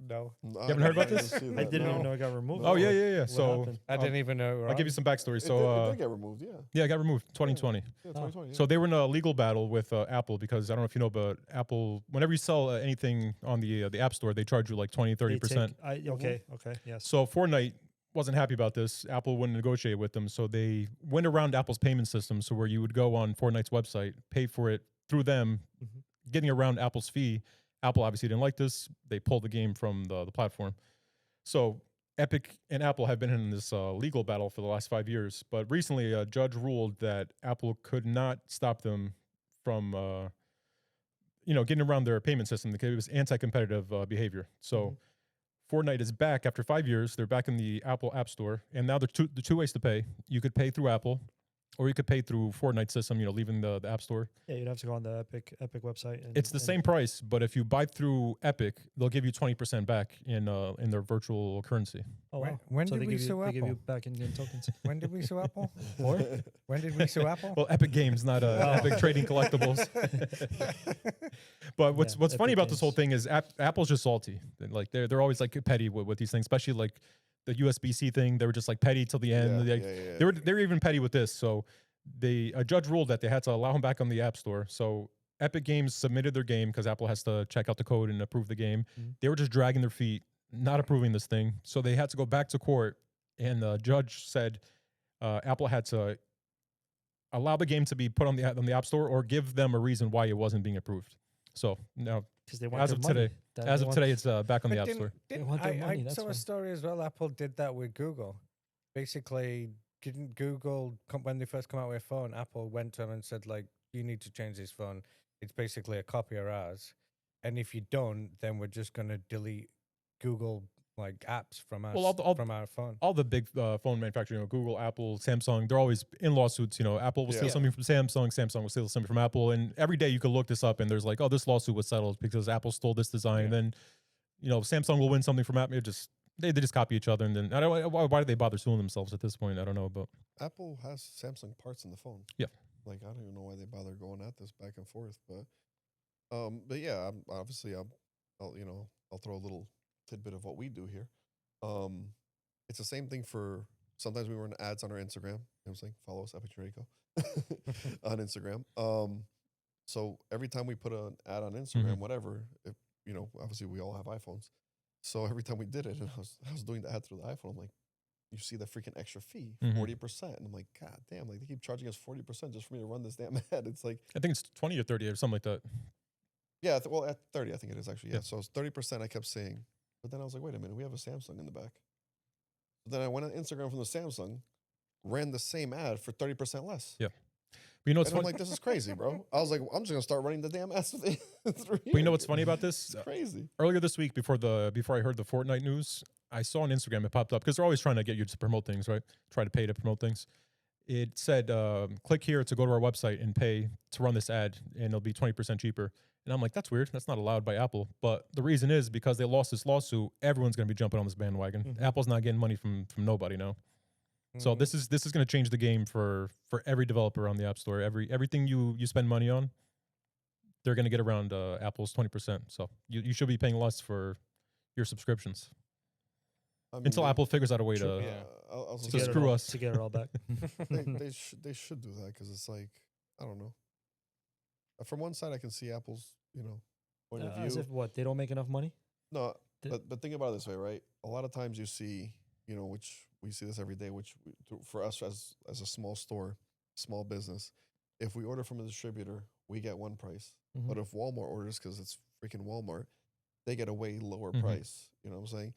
No, You haven't heard about this? I didn't even know it got removed. Oh yeah, Like, yeah, yeah. what So happened? I didn't even know. I'll give you some backstory. It So did get removed, yeah. yeah, it got removed 2020. Yeah, 2020. So they were in a legal battle with Apple because I don't know if you know, but Apple, whenever you sell anything on the App Store, they charge you like 20, They 30%. okay, yes. So Fortnite wasn't happy about this. Apple wouldn't negotiate with them, so they went around Apple's payment system. So where you would go on Fortnite's website, pay for it through them, getting around Apple's fee. Apple obviously didn't like this. They pulled the game from the platform. So Epic and Apple have been in this legal battle for the last 5 years. But recently, a judge ruled that Apple could not stop them from, getting around their payment system because it was anti-competitive behavior. So Fortnite is back after 5 years. They're back in the Apple App Store, and now there's two ways to pay. You could pay through Apple, or you could pay through Fortnite system. Leaving the App Store. Yeah, you'd have to go on the Epic website. And, It's the same price, but if you buy through Epic, they'll give you 20% back in their virtual currency. Oh, wow. When so did they we give you, sue they give you Apple? back in-game tokens. When did we sue Apple? Or When did we sue Apple? Well, Epic Games, not Epic Trading Collectibles. But what's Yeah, funny Epic about this whole Games. thing is Apple's just salty. Like they're always like petty with these things, especially like the USB-C thing. They were just like petty till the end. Yeah. They were even petty with this. So a judge ruled that they had to allow him back on the App Store. So Epic Games submitted their game because Apple has to check out the code and approve the game. They were just dragging their feet, not approving this thing. So they had to go back to court, and the judge said Apple had to allow the game to be put on the App Store or give them a reason why it wasn't being approved. So now, because they want as their of money. today, it's back on the App Didn't- Store. didn't- want their I money, that's saw why. a story as well. Apple did that with Google. Basically, didn't Google when they first come out with a phone? Apple went to them and said, like, you need to change this phone. It's basically a copy of ours, and if you don't, then we're just gonna delete Google like apps from our from our phone. All the big phone manufacturers, Google, Apple, Samsung, they're always in lawsuits. Apple will steal Yeah. something from Samsung, Samsung will steal something from Apple, and every day you can look this up, and there's like, oh, this lawsuit was settled because Apple stole this design. Yeah. And then, Samsung will win something from Apple. They just copy each other, and then I don't. Why do they bother suing themselves at this point? I don't know, but Apple has Samsung parts in the phone. Yeah. Like I don't even know why they bother going at this back and forth, but yeah, I'll throw a little tidbit of what we do here. It's the same thing for sometimes we run ads on our Instagram. You know what I'm saying? Follow us, Epic Rico, on Instagram. So every time we put an ad on Instagram, whatever, if, you know, obviously we all have iPhones. So every time we did it, and I was doing the ad through the iPhone, I'm like, you see the freaking extra fee, 40%. And I'm like, God damn, like they keep charging us 40% just for me to run this damn ad. It's like, I think it's 20 or 30 or something like that. yeah, well, at 30, I think it is actually. Yeah. Yeah. So it's 30%, I kept saying. But then I was like, wait a minute, we have a Samsung in the back. Then I went on Instagram from the Samsung, ran the same ad for 30% less. Yeah. But you know what's And I'm funny? like, this is crazy, bro. I was like, I'm just going to start running the damn ads through But you know what's funny about this? It's crazy. Earlier this week, before I heard the Fortnite news, I saw on Instagram it popped up because they're always trying to get you to promote things, right? Try to pay to promote things. It said, click here to go to our website and pay to run this ad, and it'll be 20% cheaper. And I'm like, that's weird. That's not allowed by Apple. But the reason is because they lost this lawsuit. Everyone's going to be jumping on this bandwagon. Apple's not getting money from nobody now. So this is going to change the game for every developer on the App Store. Everything you spend money on, they're going to get around Apple's 20%. So you should be paying less for your subscriptions I mean, until Apple figures out a way True, to. yeah. I was To gonna get say, it screw all- us. to get it all back. they should do that because it's like, I don't know. From one side, I can see Apple's, you know, point of As view. if what, they don't make enough money? No, Th- but think about it this way, right? A lot of times you see, you know, which we see this every day, for us as a small store, small business, if we order from a distributor, we get one price. Mhm. But if Walmart orders, because it's freaking Walmart, they get a way lower Mhm. price. You know what I'm saying?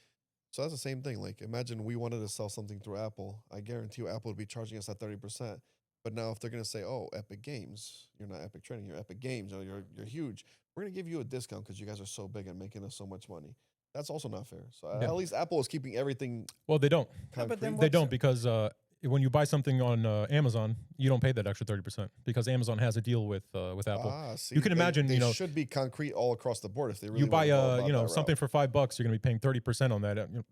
So that's the same thing. Like, imagine we wanted to sell something through Apple. I guarantee you Apple would be charging us at 30%. But now if they're going to say, oh, Epic Games, you're not Epic Trading, you're Epic Games, you're huge. We're going to give you a discount because you guys are so big and making us so much money. That's also not fair. So Yeah. at least Apple is keeping everything Well, they don't. but then concrete. They don't because when you buy something on Amazon, you don't pay that extra 30% because Amazon has a deal with Apple. See, You can imagine, they you know, should be concrete all across the board if they really you buy wanna go about you know that something route. for $5, you're going to be paying 30% on that. You know.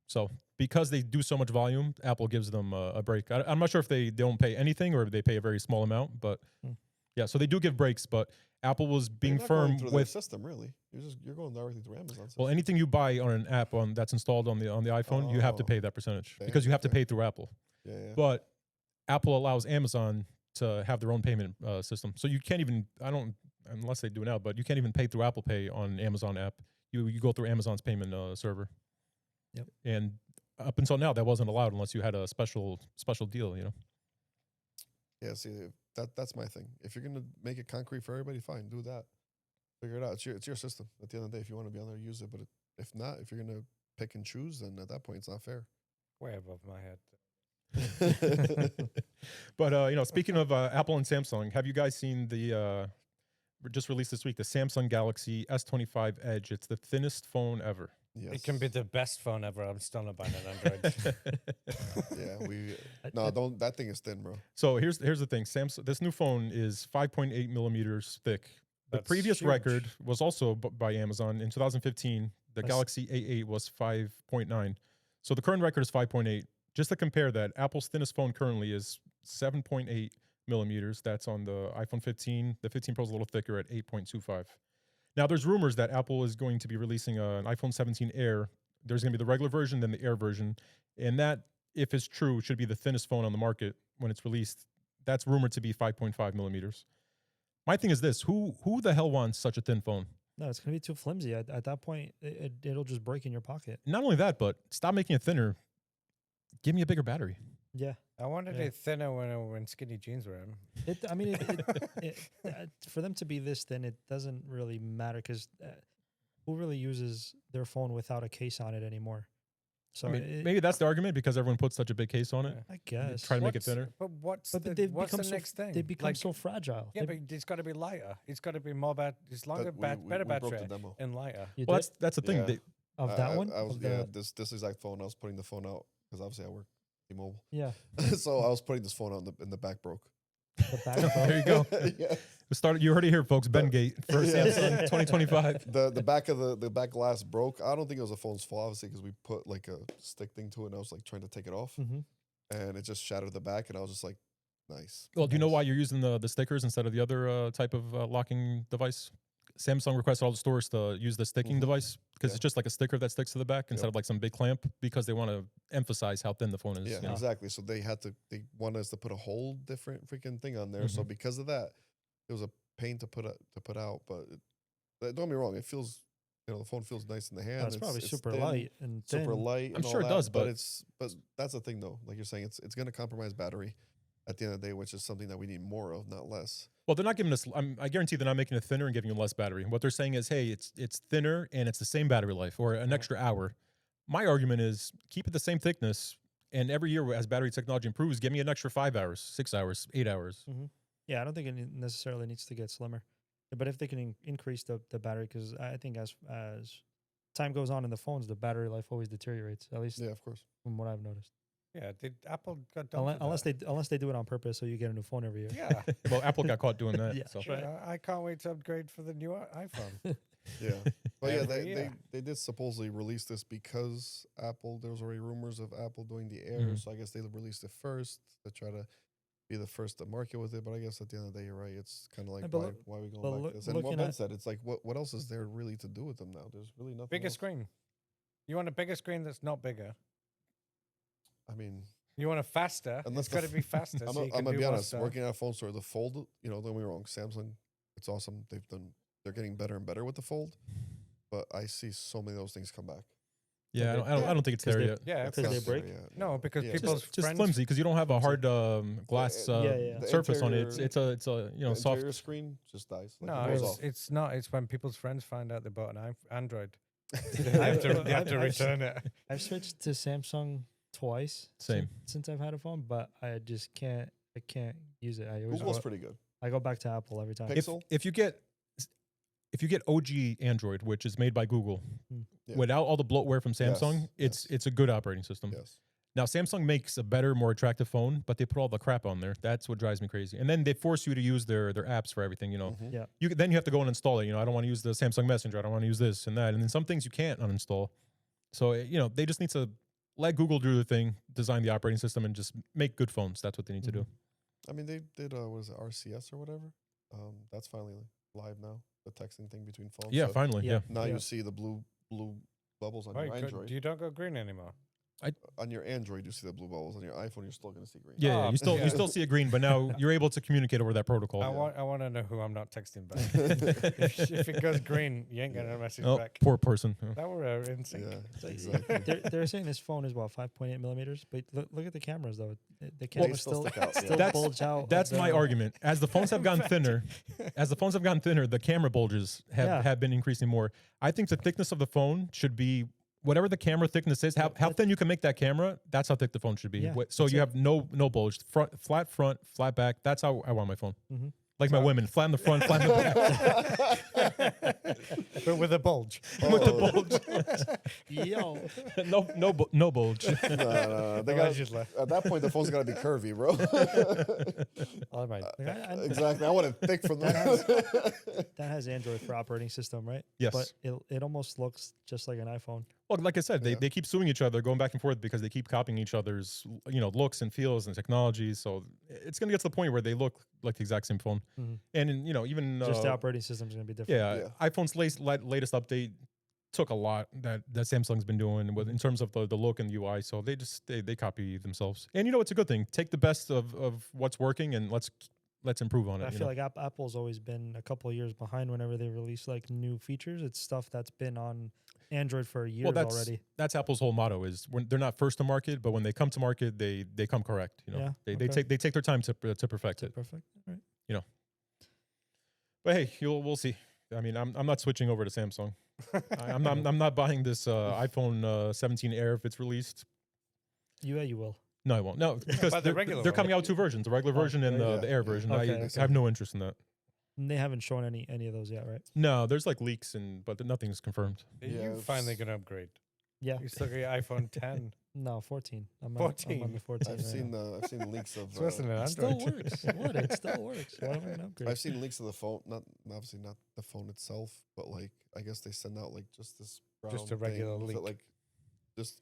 So because they do so much volume, Apple gives them a break. I'm not sure if they don't pay anything or if they pay a very small amount, but yeah, so they do give breaks. But Apple was You're being not going firm through their with system, really. You're going directly through Amazon. well, system. anything you buy on an app that's installed on the iPhone, you have to Oh. pay that percentage Okay, because you have to okay. pay through Apple. Yeah. But Apple allows Amazon to have their own payment system, so you can't even unless they do now, but you can't even pay through Apple Pay on Amazon app. You go through Amazon's payment server. Yep. And up until now, that wasn't allowed unless you had a special deal. You know. Yeah, see, that's my thing. If you're gonna make it concrete for everybody, fine, do that. Figure it out. It's your system. At the end of the day, if you want to be on there, use it. But if not, if you're gonna pick and choose, then at that point, it's not fair. Way above my head. But you know, speaking of Apple and Samsung, have you guys seen the just released this week the Samsung Galaxy S25 Edge? It's the thinnest phone ever. Yes. It can be the best phone ever. I'm still not buying an Android. Yeah, don't. That thing is thin, bro. So here's the thing. Samsung, this new phone is 5.8 millimeters thick. The That's previous huge. record was also by Amazon in 2015. The That's- Galaxy A8 was 5.9. So the current record is 5.8. Just to compare that, Apple's thinnest phone currently is 7.8 millimeters. That's on the iPhone 15. The 15 Pro is a little thicker at 8.25. Now, there's rumors that Apple is going to be releasing an iPhone 17 Air. There's going to be the regular version, then the Air version. And that, if it's true, should be the thinnest phone on the market when it's released. That's rumored to be 5.5 millimeters. My thing is this. Who the hell wants such a thin phone? No, it's gonna be too flimsy. At that point, it'll just break in your pocket. Not only that, but stop making it thinner. Give me a bigger battery. Yeah, I wanted Yeah. it thinner when skinny jeans were in. I mean, for them to be this thin, it doesn't really matter because who really uses their phone without a case on it anymore? So I mean, maybe that's the argument because everyone puts such a big case on it. Yeah. I guess. Try to make it thinner. But what's But the, they've what's the become next thing? They become Like, so fragile. yeah, They- but it's got to be lighter. It's got to be more it's longer, We better broke battery the demo. and lighter. you Well, did? that's the thing. Yeah. They, Of that one? I was Of yeah. the- This exact phone. I was putting the phone out because obviously I work T-Mobile. Yeah. So I was putting this phone out and the back broke. The back phone. There you go. Yeah. You heard it here, folks. Ben Gate for Yeah. Samsung 2025. The back of the back glass broke. I don't think it was the phone's fault, obviously, because we put like a stick thing to it, and I was like trying to take it off, Mhm. and it just shattered the back, and I was just like, nice. Well, do you know Nice. why you're using the stickers instead of the other type of locking device? Samsung requested all the stores to use the sticking device because Yeah. it's just like a sticker that sticks to the back instead of like some big clamp because they want to emphasize how thin the phone is. Yeah, you know? exactly. So they want us to put a whole different freaking thing on there. So because of that, it was a pain to put out. But don't get me wrong, it feels, the phone feels nice in the hand. It's probably super thin, light and thin. super light. I'm and all sure it that, does, but but that's the thing though. Like you're saying, it's going to compromise battery at the end of the day, which is something that we need more of, not less. Well, they're not giving us. I guarantee they're not making it thinner and giving you less battery. What they're saying is, hey, it's thinner and it's the same battery life or an extra hour. My argument is keep it the same thickness, and every year as battery technology improves, give me an extra 5 hours, 6 hours, 8 hours. Yeah, I don't think it necessarily needs to get slimmer, but if they can increase the battery, because I think as time goes on in the phones, the battery life always deteriorates. At least Yeah, of course. from what I've noticed. Yeah, did Apple got done Unless they do it on purpose, so you get a new phone every year. Yeah. Well, Apple got caught doing that. Yeah, So. right. I can't wait to upgrade for the new iPhone. Yeah. But yeah, Every year. they did supposedly release this because Apple, there was already rumors of Apple doing the Air. So I guess they released it first to try to be the first to market with it. But I guess at the end of the day, you're right. It's kind of like, why are we going back to this? And what Ben said, it's like, what else is there really to do with them now? There's really nothing Bigger else. screen. You want a bigger screen that's not bigger. I mean, you want a faster. Unless It's got to be faster. I'm going to be honest. Working at a phone store, the Fold, don't get me wrong, Samsung, it's awesome. They're getting better and better with the Fold. But I see so many of those things come back. Yeah, I don't think it's there yet. Yeah, It's because not they break. there yet. No, because Yeah. people's Just friends. flimsy because you don't have a hard glass The surface on it. interior- It's a The soft. interior screen just dies. Like, No, it goes off. it's not. It's when people's friends find out they bought an Android. I've- They have to I've- return it. I've switched to Samsung twice. Same. Since I've had a phone, but I just can't. I can't use it. I always Google's go, pretty good. I go back to Apple every time. Pixel? If you get OG Android, which is made by Google, Yeah. without all the bloatware from Yes, Samsung, it's a good operating system. Yes. Now Samsung makes a better, more attractive phone, but they put all the crap on there. That's what drives me crazy. And then they force you to use their apps for everything. Mhm. Yeah. Then you have to go and install it. I don't want to use the Samsung Messenger. I don't want to use this and that. And then some things you can't uninstall. So they just need to let Google do the thing, design the operating system, and just make good phones. That's what they need to do. I mean, they did, what is it, RCS or whatever? That's finally live now, the texting thing between phones. Yeah, So finally. yeah. Yeah. now Yeah. you see the blue bubbles on Wait, your Android. you don't go green anymore. On your Android, you see the blue bubbles. On your iPhone, you're still going to see green. Yeah, Oh, you still yeah. you still see a green, but now you're able to communicate over that protocol. I want to know who I'm not texting back. if it goes green, you ain't gonna message Oh, back. poor person. Yeah. That were in sync. Yeah, exactly. They're saying this phone is 5.8 millimeters, but look at the cameras though. The They cameras still still stick out, yeah. still That's- bulge out. That's my argument. As the phones have gotten thinner, the camera bulges have been increasing more. I think the thickness of the phone should be whatever the camera thickness is. How thin you can make that camera, that's how thick the phone should be. Yeah, So that's you it. have no bulge, flat front, flat back. That's how I want my phone. Mhm. Like my women, flat in the front, flat in the back. But with a bulge. With the Yo, bulge. No bulge. No. They got, Allegedly. at that point, the phone's got to be curvy, bro. All right. Exactly. I want it thick from that. that has Android for operating system, right? Yes. But it almost looks just like an iPhone. Well, like I said, Yeah. they keep suing each other, going back and forth because they keep copying each other's, looks and feels and technologies. So it's gonna get to the point where they look like the exact same phone. Mhm. And even Just the operating system is going to be different. yeah, iPhone's latest update took a lot that Samsung's been doing in terms of the look and the UI. So they copy themselves. And it's a good thing. Take the best of what's working and let's improve on it. I feel like Apple's always been a couple of years behind whenever they release like new features. It's stuff that's been on Android for years already. That's Apple's whole motto is when they're not first to market, but when they come to market, they come correct. Yeah, they okay. take their time to perfect it. Perfect. All right. But hey, we'll see. I mean, I'm not switching over to Samsung. I'm not buying this iPhone 17 Air if it's released. You will. No, I won't. No, because But the regular they're one. coming out 2 versions: the regular version and yeah, the Air yeah. version. Okay. I have no interest in that. And they haven't shown any of those yet, right? No, there's like leaks but nothing's confirmed. Are Yeah, you finally it's- gonna upgrade? Yeah. You still got your iPhone 10. No, 14. I'm 14. on 14. I've seen leaks of. It's worse than an It still Android. works. What? It still works. Why am I gonna upgrade? I've seen leaks of the phone. Obviously not the phone itself, but like I guess they send out like just this brown Just a regular thing with it, leak. like it's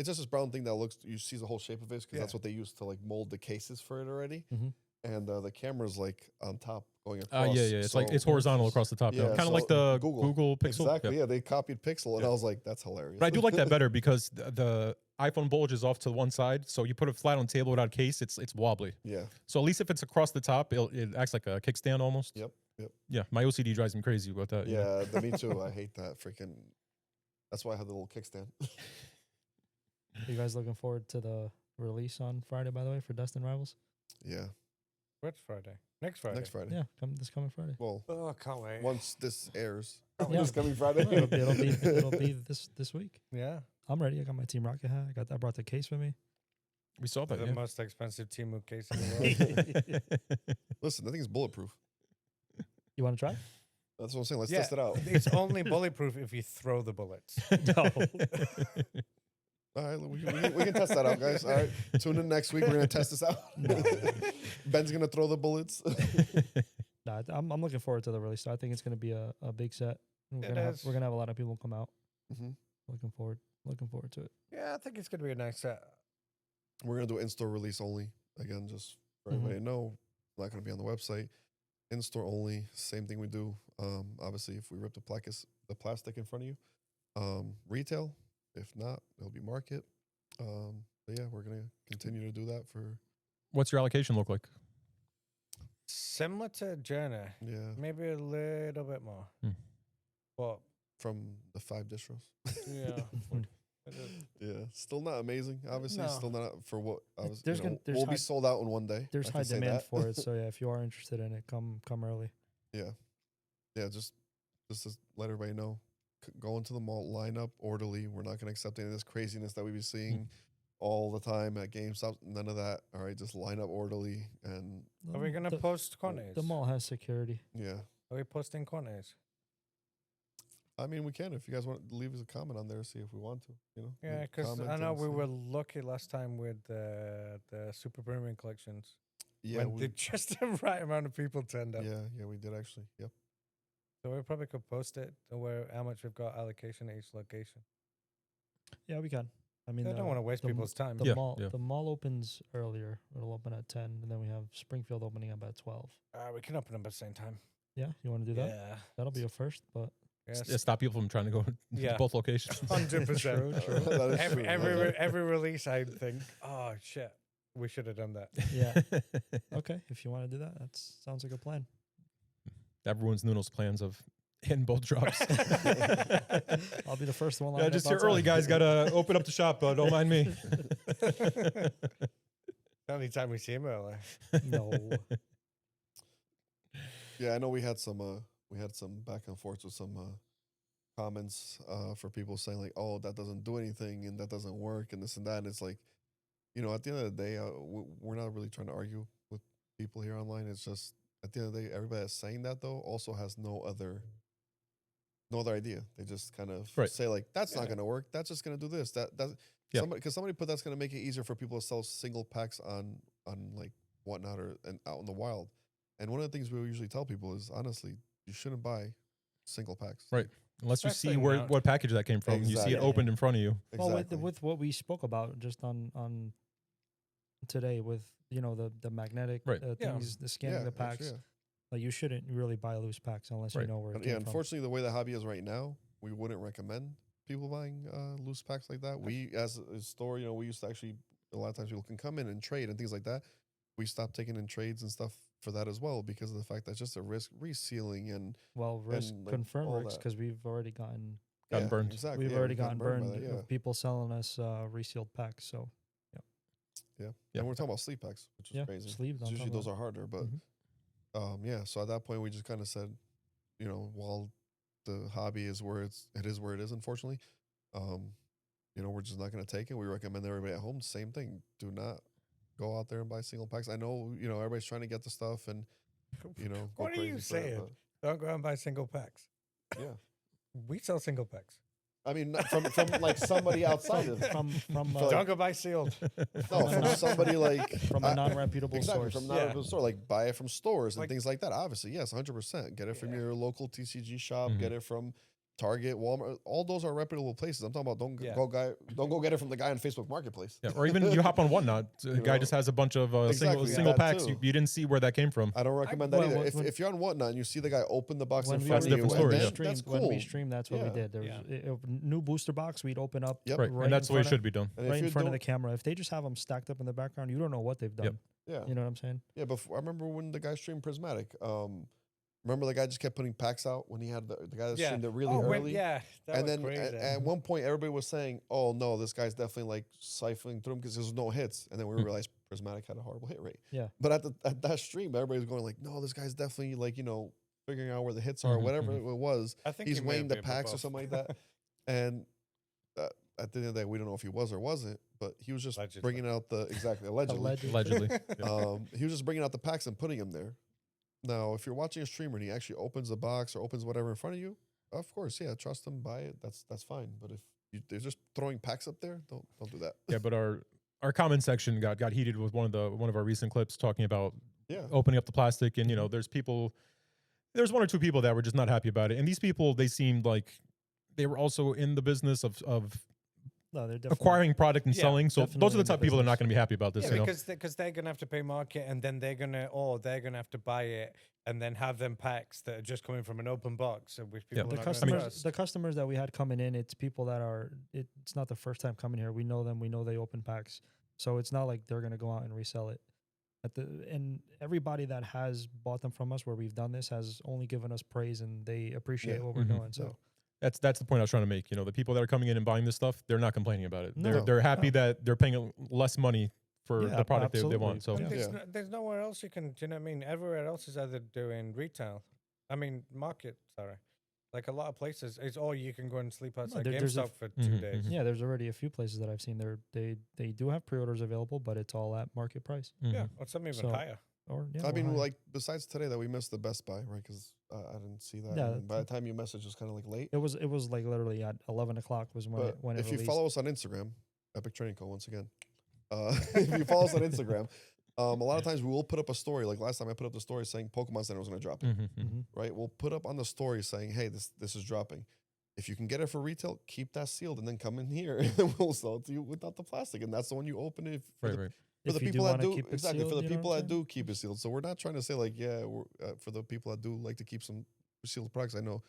just this brown thing that looks. You see the whole shape of it because Yeah. that's what they use to like mold the cases for it already. Mhm. and the camera's like on top going across. Yeah. It's like it's horizontal across the top. Yeah, Kind of so like the Google. Google Pixel. Exactly. Yeah. Yeah, they copied Pixel, and Yeah. I was like, that's hilarious. But I do like that better because the iPhone bulges off to one side, so you put it flat on the table without case, it's wobbly. Yeah. So at least if it's across the top, it acts like a kickstand almost. Yep. Yeah, my OCD drives me crazy about that. you know. Yeah, me too. I hate that freaking. That's why I have the little kickstand. Are you guys looking forward to the release on Friday, by the way, for Destined Rivals? Yeah. What's Friday? Next Friday. Next Friday. Yeah, this coming Friday. Well, Oh, can't wait. once this airs, Yeah. this coming Friday. Well, it'll be this week. Yeah. I'm ready. I got my Team Rocket hat. I brought the case with me. We saw that. The Yeah. most expensive Timu case in the world. Listen, I think it's bulletproof. You want to try? That's what I'm saying. Let's Yeah, test it out. It's only bulletproof if you throw the bullets. No. All right, we can test that out, guys. All right, tune in next week. We're gonna test this out. No. Ben's gonna throw the bullets. Nah, I'm looking forward to the release. So I think it's going to be a big set. We're It gonna is. we're gonna have a lot of people come out. hmm Looking forward to it. Yeah, I think it's going to be a nice set. We're gonna do in-store release only. Again, just for everybody to know, not gonna be on the website. In-store only. Same thing we do. Obviously, if we rip the plastic in front of you, retail. If not, it'll be market. But yeah, we're gonna continue to do that for. What's your allocation look like? Similar to Journey. Yeah, Maybe a little bit more. Hmm. But, from the 5 distros. yeah. Yeah, still not amazing. Obviously, No. still not for what I was. There's we'll be sold out in one day. There's I high can say demand that. for it. So yeah, if you are interested in it, come early. Yeah, just to let everybody know, go into the mall, line up orderly. We're not going to accept any of this craziness that we be seeing all the time at GameStop. None of that. All right, just line up orderly and Are we going to The- post quantities? The mall has security. yeah. Are we posting quantities? I mean, we can if you guys want to leave us a comment on there, see if we want to. You know. Yeah, leave because comment I know and we see. were lucky last time with the Super Premium collections. Yeah, when just the right amount of people turned up. yeah, we did actually. Yep. So we probably could post it to where how much we've got allocation at each location. Yeah, we can. I mean, I don't want to waste the m- people's time. The Yeah, mall yeah. the mall opens earlier. It'll open at 10, and then we have Springfield opening up at 12. We can open them at the same time. Yeah, you want to do that? Yeah. That'll be a first, but Yes. Yeah, stop people from trying to go to Yeah. both locations. 100%. True. That is Every true, every yeah. every release, I think, oh shit, we should have done that. yeah. Okay, if you want to do that, that sounds like a plan. That ruins Nuno's plans of hitting both drops. I'll be the first one. Yeah, lined just up here early, outside. guys. Gotta open up the shop. Don't mind me. The only time we see him early. No. Yeah, I know we had some back and forth with some comments for people saying like, oh, that doesn't do anything and that doesn't work and this and that. And it's like, you know, at the end of the day, we're not really trying to argue with people here online. It's just at the end of the day, everybody that's saying that though also has no other idea. They just kind of Right. say like, that's not Yeah. going to work. That's just going to do this. That Yeah. somebody put that's going to make it easier for people to sell single packs on like whatnot or and out in the wild. And one of the things we usually tell people is honestly, you shouldn't buy single packs. Right. Unless you see Especially now. what package that came from. You see it Exactly. opened in front of you. Well, Exactly. with what we spoke about just on today with the magnetic Right. Yeah. things, the scanning the actually, packs. yeah. Like you shouldn't really buy loose packs unless Right. you know where it But came yeah, from. unfortunately, the way the hobby is right now, we wouldn't recommend people buying loose packs like that. We, as a store, you know, we used to actually, a lot of times people can come in and trade and things like that. We stopped taking in trades and stuff for that as well because of the fact that it's just a risk resealing and Well, risk and, like, confirm all works that. because we've already gotten Gotten burned. Exactly. we've yeah, already gotten burned by that, yeah. of people selling us resealed packs. So Yeah. Yeah. And we're talking about sleep packs, which is yeah, crazy. sleeves. on Usually top of those that. are harder, but Mhm. yeah. So at that point, we just kind of said, you know, while the hobby is where it is where it is, unfortunately, you know, we're just not going to take it. We recommend everybody at home, same thing. Do not go out there and buy single packs. I know, you know, everybody's trying to get the stuff and, you know, go What are crazy you for it, saying? Don't go and buy single packs. but yeah. We sell single packs. I mean, not from like somebody outside of from Like- Don't go buy sealed. no, from somebody like from a non-reputable exactly, source. from Yeah. not a store, like buy it from stores and Like- things like that. Obviously, yes, 100%. Get it from Yeah. your local TCG shop. Mhm. Get it from, Target, Walmart, all those are reputable places. I'm talking about don't go get it from the guy on Facebook Marketplace. Yeah, or even you hop on Whatnot. A guy know? just has a bunch of Exactly, single that packs. too. You didn't see where that came from. I don't recommend that well, either. when- If you're on Whatnot and you see the guy open the box in when we front of you, different and story, then yeah. streamed, that's cool. when we streamed, that's what we Yeah. did. There was a new booster box. We'd open up Yep. Right, right and that's in the way it front should be done. And right if in you front of don't, the camera. If they just have them stacked up in the background, you don't know what they've done. yeah, You know what I'm saying? yeah. Before I remember when the guy streamed Prismatic. Remember the guy just kept putting packs out when he had the guy that streamed it really early. That And was then crazy. at one point, everybody was saying, "Oh no, this guy's definitely like siphoning through him because there's no hits." And then we realized Prismatic had a horrible hit rate. Yeah. But at that stream, everybody was going like, "No, this guy's definitely like figuring out where the hits are, or whatever it was." I think He's he may weighing have the been a bit packs or both. something like that. And at the end of the day, we don't know if he was or wasn't, but he was just Allegedly. bringing out the allegedly. Allegedly. He was just bringing out the packs and putting them there. Now, if you're watching a streamer and he actually opens a box or opens whatever in front of you, of course, yeah, trust him, buy it. That's fine. But if they're just throwing packs up there, don't do that. Yeah, but our comment section got heated with one of our recent clips talking about Yeah, opening up the plastic, and there's one or two people that were just not happy about it, and these people, they seemed like they were also in the business of No, they're definitely acquiring product and Yeah, selling. So those definitely are the in the type of people that are not business. going to be happy about this. Yeah, because they're gonna have to pay market, and then they're gonna have to buy it, and then have them packs that are just coming from an open box, which Yeah. people the are not gonna customers. trust. The customers that we had coming in, it's people that are. It's not the first time coming here. We know them. We know they open packs, so it's not like they're gonna go out and resell it. And everybody that has bought them from us, where we've done this, has only given us praise, and they appreciate Yeah. what we're Mhm. doing. So That's the point I was trying to make. The people that are coming in and buying this stuff, they're not complaining about it. No, They're happy no. that they're paying less money for Yeah, the product they absolutely. want. So And Yeah. there's nowhere else you can. Do you know what I mean? Everywhere else is either doing retail. I mean, market. Sorry, like a lot of places, it's you can go and sleep outside there's a GameStop for 2 Mhm, days. mhm. yeah, there's already a few places that I've seen. They do have pre-orders available, but it's all at market price. Yeah, Mhm. or some even So, higher. Or yeah, I or mean, higher. like besides today that we missed the Best Buy, right? Because I didn't see that. Yeah, And by the time you messaged, it was kind of like late. it was like literally at 11 o'clock was when But it if you released. follow us on Instagram, Epic Training Co. once again, if you follow us on Instagram, a lot of times we will put up a story. Like last time, I put up the story saying Pokemon Center was going to drop it. Mhm, mhm. Mhm. Right? We'll put up on the story saying, "Hey, this is dropping. If you can get it for retail, keep that sealed, and then come in here, and we'll sell it to you without the plastic. And that's the one you open it for Right, the right. for the If you do people that wanna do keep it exactly for sealed, the you know people what that I'm saying? do keep it sealed. So we're not trying to say like for the people that do like to keep some sealed products. I know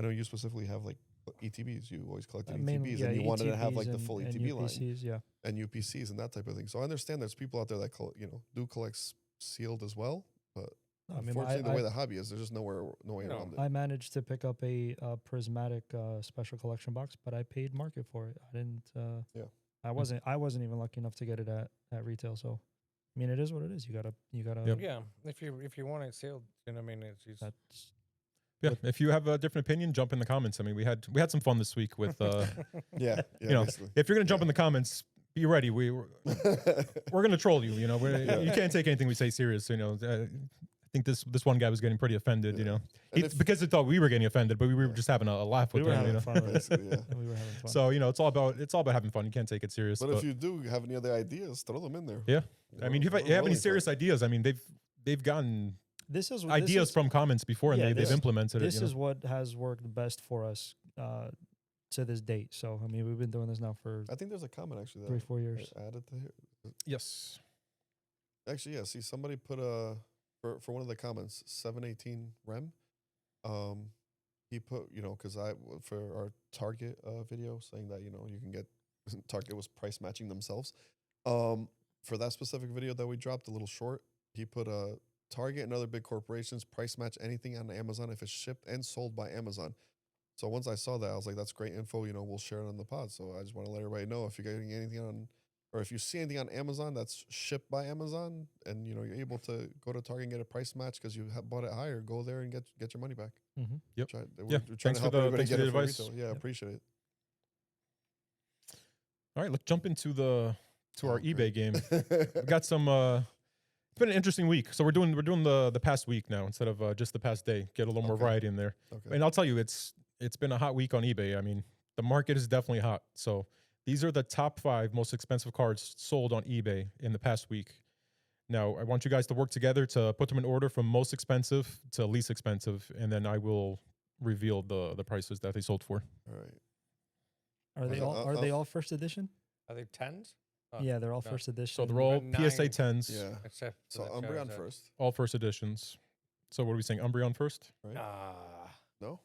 you specifically have like ETBs. You always collected ETBs, and you wanted to have like the full ETB line UPCs, yeah. and UPCs and that type of thing. So I understand there's people out there that do collect sealed as well, but I mean, unfortunately the way the hobby is, there's just no way around it. I managed to pick up a prismatic special collection box, but I paid market for it. I didn't. Yeah. I wasn't even lucky enough to get it at retail. So, I mean, it is what it is. You gotta. Yep. Yeah, if you want it sealed, you know what I mean. It's That's Yeah, if you have a different opinion, jump in the comments. I mean, we had some fun this week with Yeah, basically. if you're gonna jump in the comments, be ready. We're gonna troll you. You can't take anything we say serious. I think this one guy was getting pretty offended. Yeah. Because he thought we were getting offended, but we were just having a laugh we with were him. having fun with it. Basically, yeah. We were having fun. So it's all about having fun. You can't take it serious. But if you do have any other ideas, throw them in there. Yeah. I mean, if you We're have any willing for serious it. ideas, I mean, they've gotten this is ideas from comments before, and yeah, they've implemented This it. is what has worked best for us to this date. So, I mean, we've been doing this now for I think there's a comment actually that 3-4 years. I added to here. Yes. Actually, yeah. See, somebody put for one of the comments 718 Rem. He put because for our Target video saying that you can get Target was price matching themselves. For that specific video that we dropped, a little short, he put Target and other big corporations price match anything on Amazon if it's shipped and sold by Amazon. So once I saw that, I was like, that's great info. We'll share it on the pod. So I just want to let everybody know if you're getting anything on, or if you see anything on Amazon that's shipped by Amazon, and you're able to go to Target and get a price match because you have bought it higher, go there and get your money back. Mm-hmm. Yep. We're Yeah, trying thanks to help for the- everybody thanks for get the it for advice. retail. Yeah, Yep. appreciate it. All right, let's jump into our eBay great. game. We got some. It's been an interesting week. So we're doing the past week now instead of just the past day. Get a little more Okay. variety in there. Okay. And I'll tell you, it's been a hot week on eBay. I mean, the market is definitely hot. So these are the top 5 most expensive cards sold on eBay in the past week. Now, I want you guys to work together to put them in order from most expensive to least expensive, and then I will revealed the prices that they sold for. All right. Are they all first edition? Are they 10s? Oh, Yeah, they're all no. first edition. So they're all But PSA 9 10s, Yeah. Except for So the Umbreon Charizard. first, all first editions. So what are we saying? Umbreon first? right? Ah, No.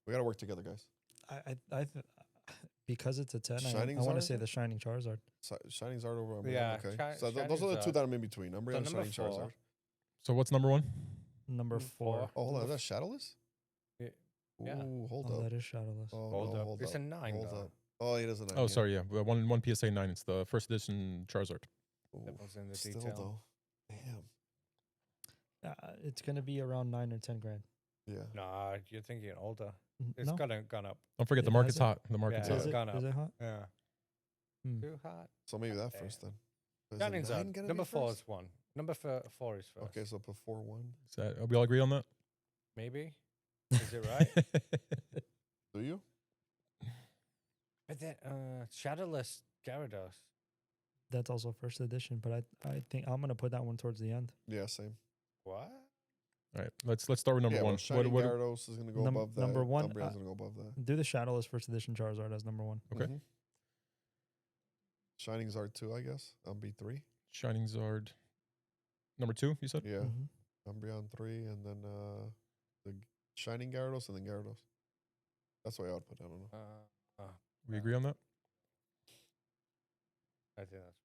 We gotta work together, guys. Because it's a 10, I Shining want to say Charizard? the Shining Charizard. Shining Zard over Umbreon. Yeah, Okay. Shi- So those are the Shining two Zard. that I'm in between. Umbreon and number Shining 4. Charizard. So what's number 1? Number 4. Oh, hold on. Is that Shadowless? Yeah. Ooh, hold Oh, up. that is Shadowless. Oh, Hold no, up. hold It's up. a 9 Hold though. up. Oh, it is a 9. Oh, yeah. sorry, yeah. One PSA 9. It's the first edition Charizard. That Ooh, was in the still detail. though. Damn. It's gonna be around 9 or 10 grand. Yeah. Nah, you're thinking older. It's No, gone up. Don't forget, the It market's hasn't? hot. The market's Yeah. is hot. it? gone up. Is it hot? Yeah. Hmm. Too hot. So maybe that Okay. first then. Is Shining a 9 Zard. gonna Number be 4 first? is 1. Number 4 is first. Okay, so before 1. Is that, we all agree on that? Maybe. Is it right? Do you? But then, Shadowless Gyarados. That's also first edition, but I think I'm gonna put that one towards the end. Yeah, same. What? All right, let's start with number yeah, 1. Well, Shining Gyarados is gonna go above that. number 1, Umbreon's gonna go above that. Do the Shadowless first edition Charizard as number 1. Okay. Mhm. Shining Zard 2, I guess. B3. Shining Zard. Number 2, you said? Yeah. Mhm. Umbreon 3, and then the Shining Gyarados, and then Gyarados. That's the way I would put it. I don't know. We agree on that? I think that's.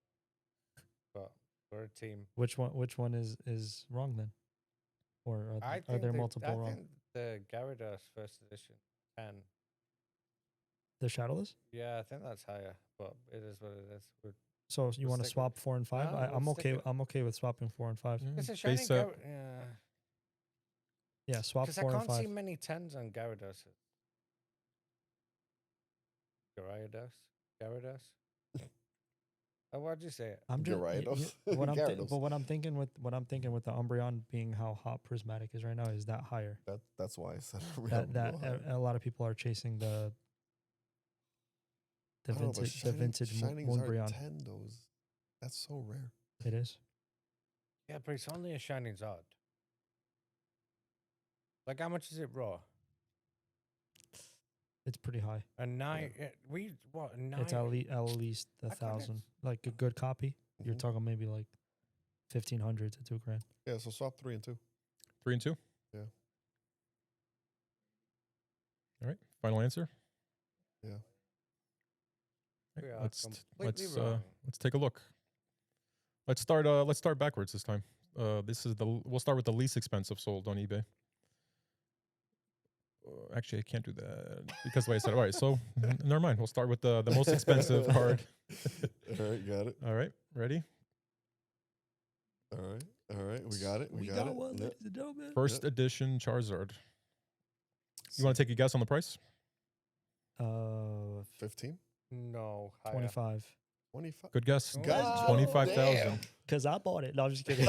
But we're a team. Which one is wrong then? Or are there multiple wrong? I think the Gyarados first edition 10. The Shadowless? Yeah, I think that's higher, but it is what it is. So you We'll want to stick with- swap 4 and 5? No, I'm we'll stick okay. with- I'm okay with swapping 4 and 5. It's a Base shiny set. Yeah. Yeah, swap Because I 4 and can't see 5. many 10s on Gyarados. Gyarados? Why'd you say it? I'm just Gyarados. what I'm Gyarados. but what I'm thinking with the Umbreon being how hot Prismatic is right now is that higher. That's why I said That a lot of people are chasing the vintage Shining Umbreon. Zard 10 though. That's so rare. It is. Yeah, but it's only a Shining Zard. Like, how much is it raw? It's pretty high. A 9. A 9? It's at least I couldn't 1,000. Like a good copy, you're Mhm. talking maybe like 1,500 to 2 grand. Yeah, so swap 3 and 2. 3 and 2? Yeah. All right, final answer? Yeah. All We right, are completely let's wrong. take a look. Let's start backwards this time. We'll start with the least expensive sold on eBay. Actually, I can't do that because the way I said it. All right, so never mind. We'll start with the most expensive card. All right, got it. All right, ready? All right, we got it. We got it. one, Yep. ladies and gentlemen. First edition Charizard. You want to take a guess on the price? 15? No, higher. 25. 25? Good guess. Oh, God 25,000. Because I bought it. No, I'm just kidding.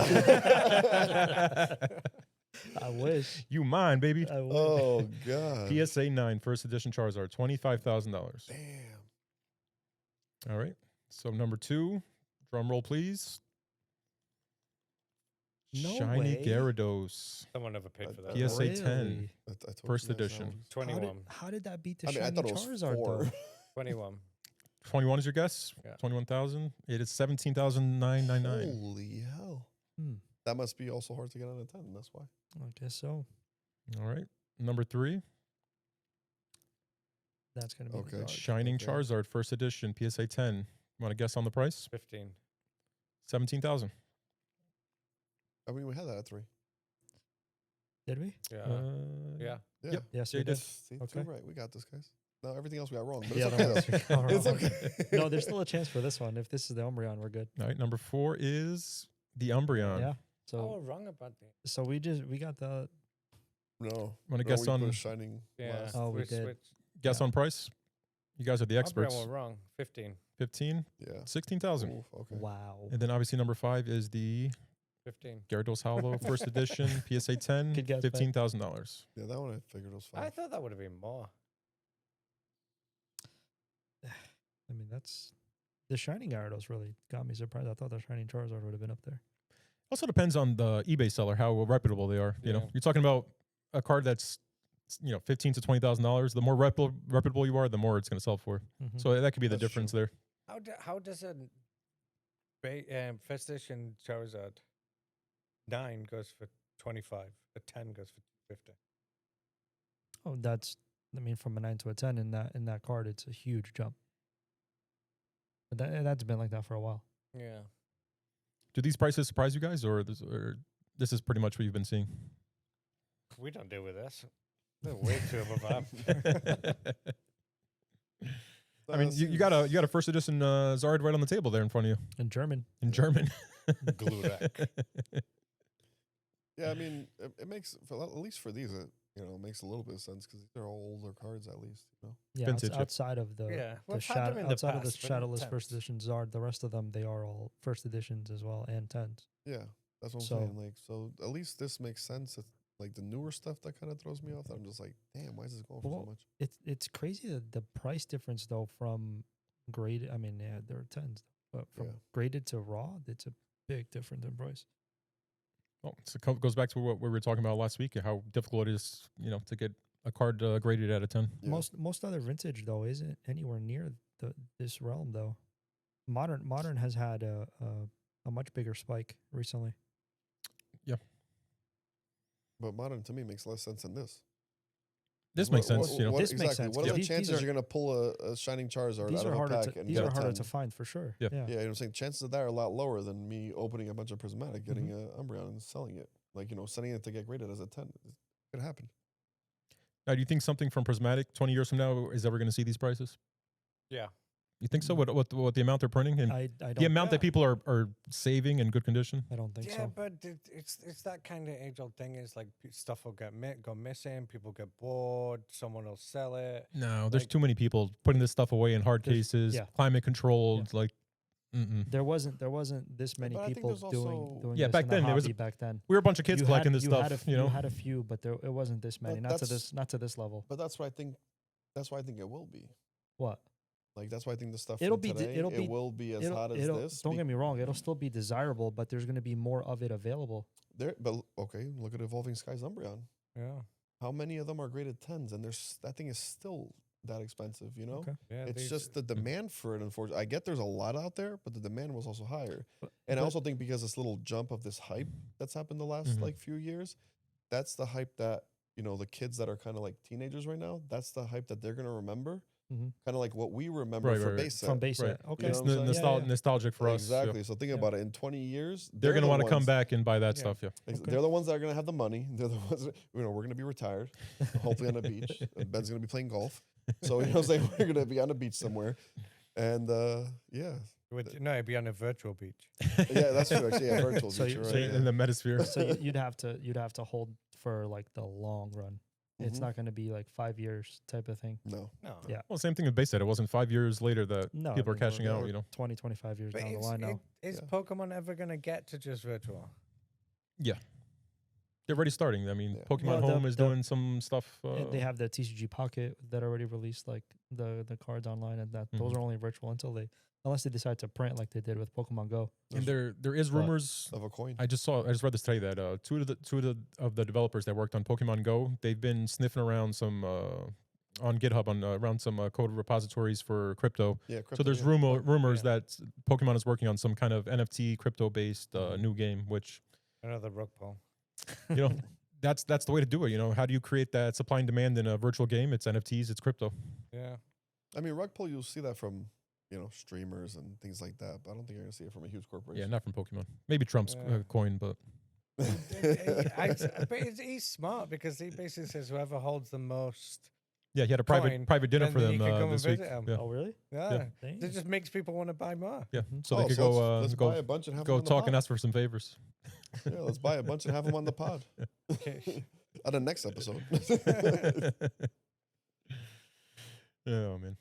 I wish. You mine, baby. I wish. Oh, God. PSA 9 first edition Charizard, $25,000. Damn. All right. So number 2, drum roll, please. No Shiny way. Gyarados. Someone never paid for that. PSA 10. Really? I told First you guys edition. that was- 21. How did that beat the I mean, I shiny thought it was Charizard 4. though? 21. 21 is your guess? Yeah. 21,000. It is 17,999. Holy hell. Hmm. That must be also hard to get on a 10. That's why. I guess so. All right. Number 3, That's gonna be Okay. the card. Shining Okay. Charizard first edition PSA 10. Want to guess on the price? 15. 17,000. I mean, we had that at 3. Did we? Yeah. Yeah. Yeah. Yep. Yes, Yeah, we you did. did. See, Okay. right. We got this, guys. No, everything else we got wrong. But The it's other okay, ones we though. got It's wrong. okay. No, there's still a chance for this one. If this is the Umbreon, we're good. All right. Number 4 is the Umbreon. Yeah. Oh, So wrong about that. so we got the No. Want to No, guess we put on a Shining Yeah. last. Oh, we did. guess Yeah. on price? You guys are the experts. Umbreon were wrong. 15. 15, Yeah. 16,000. Oof, okay. wow. And then obviously number 5 is the 15. Gyarados Hollow first edition PSA 10, Good guess, man. $15,000. Yeah, that one I figured was I 5. thought that would have been more. I mean, that's the Shining Gyarados really got me surprised. I thought the Shining Charizard would have been up there. Also depends on the eBay seller, how reputable they are. You know, Yeah. you're talking about a card that's $15,000 to $20,000. The more reputable you are, the more it's going to sell for. Mhm. So that could be the That's difference true. there. How does a first edition Charizard 9 goes for 25, a 10 goes for 50? Oh, from a 9 to a 10 in that card, it's a huge jump. But that's been like that for a while. Yeah. Do these prices surprise you guys, or this is pretty much what you've been seeing? We don't deal with this. They're way too above our. I mean, you got a first edition Zard right on the table there in front of you In German. in German. Glurak. Yeah, I mean, it makes at least for these, it makes a little bit of sense because they're all older cards at least. Yeah, Vintage, yep. outside of the Yeah, the we've had them in the outside of the past, but not Shadowless first 10s. edition Zard, the rest of them they are all first editions as well and 10s. Yeah, that's what I'm So- saying. Like, so at least this makes sense. It's like the newer stuff that kind of throws me off. That I'm just like, damn, why is this going for Well, so much? It's crazy the price difference though from graded. I mean, yeah, there are 10s, but from Yeah. graded to raw, it's a big difference in price. Well, so it goes back to what we were talking about last week, how difficult it is, to get a card graded out of 10. Yeah. Most other vintage though isn't anywhere near this realm though. Modern has had a much bigger spike recently. But modern to me makes less sense than this. This makes sense, This makes exactly. sense, What are 'cause the these chances are- you're gonna pull a Shining Charizard These out are of a harder pack to and these get are a harder 10? to find for sure. Yeah. Yeah. Yeah, I'm saying chances of that are a lot lower than me opening a bunch of Prismatic, getting Mm-hmm. a Umbreon and selling it. Like, sending it to get graded as a 10. It could happen. Now, do you think something from Prismatic 20 years from now is ever going to see these prices? Yeah. You think so? What the amount they're printing and I don't the amount that Yeah. people are saving in good condition? I don't think Yeah, so. but it's that kind of age-old thing. Is like stuff will go missing, people get bored, someone will sell it. No, there's Like- too many people putting this stuff away in hard There's- cases, yeah. climate controlled. Like, There wasn't this many but I think people there's also- doing Yeah, this back in the then, there was hobby back then. we were a bunch of kids You collecting had- this you stuff. Had you had a few, but it wasn't this many. Not to this level. But that's what I think. That's why I think it will be. What? Like, that's why I think the stuff It'll from be di- today, it'll it be- will be as It'll- hot as it'll- this. Don't get me wrong, it'll still be desirable, but there's going to be more of it available. But okay, look at Evolving Skies Umbreon. Yeah. How many of them are graded 10s? And that thing is still that expensive, Okay. Yeah. It's these- just the demand for it, unfortunately. I get there's a lot out there, but the demand was also higher. And I but- also think because this little jump of this hype that's happened the last Mhm. few years, that's the hype that, the kids that are kind of like teenagers right now, that's the hype that they're going to remember. Mhm. Kind of like what we remember Right, for right, right. base set. From base Right. set. Okay. You know what I'm saying? Yeah, yeah. Nostalgic for us. Exactly. Yep. So think Yeah. about it. In 20 years, They're going to the want to come ones- back and buy that Yeah. stuff. Yeah. Okay. They're the ones that are going to have the money. They're the ones that, we're going to be retired, hopefully on a beach. Ben's going to be playing golf. So, what I'm saying? We're going to be on a beach somewhere. And, yeah. No, it'd be on a virtual beach. Yeah, that's true. Actually, yeah, virtual So beach, you- you're so right, you- yeah. In the metasphere. So you'd have to hold for like the long run. It's Mhm. not going to be like 5 years type of thing. No. No. Yeah. Well, same thing with base set. It wasn't 5 years later that No, people I are mean, cashing we're- out. we're 20, 25 years But down the line now. is Yeah. Pokemon ever going to get to just virtual? They're already starting. I mean, Yeah. Pokemon Well, Home is the- doing some stuff. And they have the TCG Pocket that already released like the cards online, and that those Mhm. are only virtual unless they decide to print like they did with Pokemon Go. and there is but- rumors. Of a coin. I just read this today that two of the developers that worked on Pokemon Go, they've been sniffing around some on GitHub around some code repositories for crypto. Yeah, So crypto, there's yeah. rumors Yeah. that Pokemon is working on some kind of NFT crypto based Mhm. new game, which Another rug pull. you know that's the way to do it. How do you create that supply and demand in a virtual game? It's NFTs, it's crypto. Yeah. I mean, rug pull, you'll see that from, streamers and things like that. But I don't think you're going to see it from a huge Yeah, corporation. not from Pokemon. Maybe Trump's Yeah. coin, but But he's smart because he basically says whoever holds the most. yeah, he had a Coin, private dinner then for you them can come and this week. visit 'em. Yeah, Oh, really? Yeah. Dang. It just makes people want to buy more. yeah. Mhm. So they could go let's buy a go bunch and have go them on the talk and pod. ask for some favors. Yeah, let's buy a bunch and have them on the pod. Okay. On the next episode. Oh man.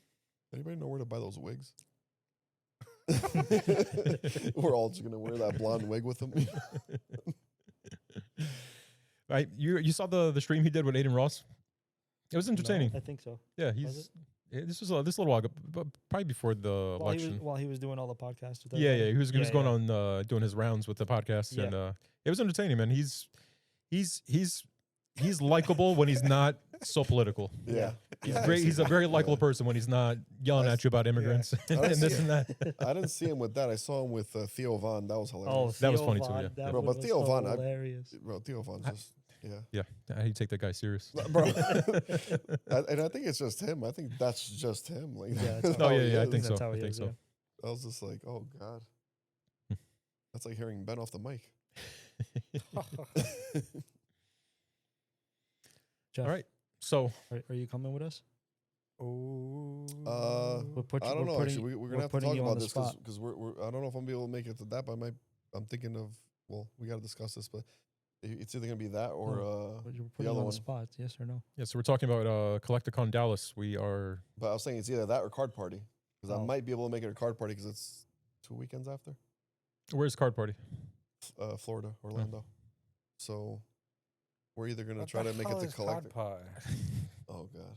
Anybody know where to buy those wigs? We're all just gonna wear that blonde wig with them. Right, you saw the stream he did with Aiden Ross. It was entertaining. I think so. Yeah, this was this little while ago, but probably before the election. While he was doing all the podcasts. With Yeah, everybody. he was Yeah, going yeah. on doing his rounds with the podcast, Yeah. and it was entertaining, man. He's likable when he's not so political. Yeah. He's Yeah, I great. see He's a that. very likable Yeah. person when he's not yelling I at you about immigrants I and see this and that. I didn't see him with that. I saw him with Theo Von. That was Oh, hilarious. That was Theo funny too, Von, yeah. That Bro, one but was Theo Von, hilarious. Bro, Theo Von's just, yeah. Yeah, how you take that guy serious? Bro, and I think it's just him. I think that's just him. Like, Yeah, that's that's how Oh, he yeah, I is. think so. That's how I he think is, so. yeah. I was just like, oh God. That's like hearing Ben off the mic. Jeff, All right. So are you coming with us? Oh. We'll put I you- don't we're know. putting- Actually, we're we're gonna have to putting talk you on about the this spot. because I don't know if I'm gonna be able to make it to that. But I'm thinking of. Well, we got to discuss this, but it's either gonna be that or But you're the putting you other on one. the spot, yes or no? yeah, so we're talking about Collecticon Dallas. We are But I was saying it's either that or card party because I Oh. might be able to make it a card party because it's 2 weekends after. where's Card Party? Florida, Orlando. So we're either gonna What try the to make hell it is to Card collect. Party? Oh God.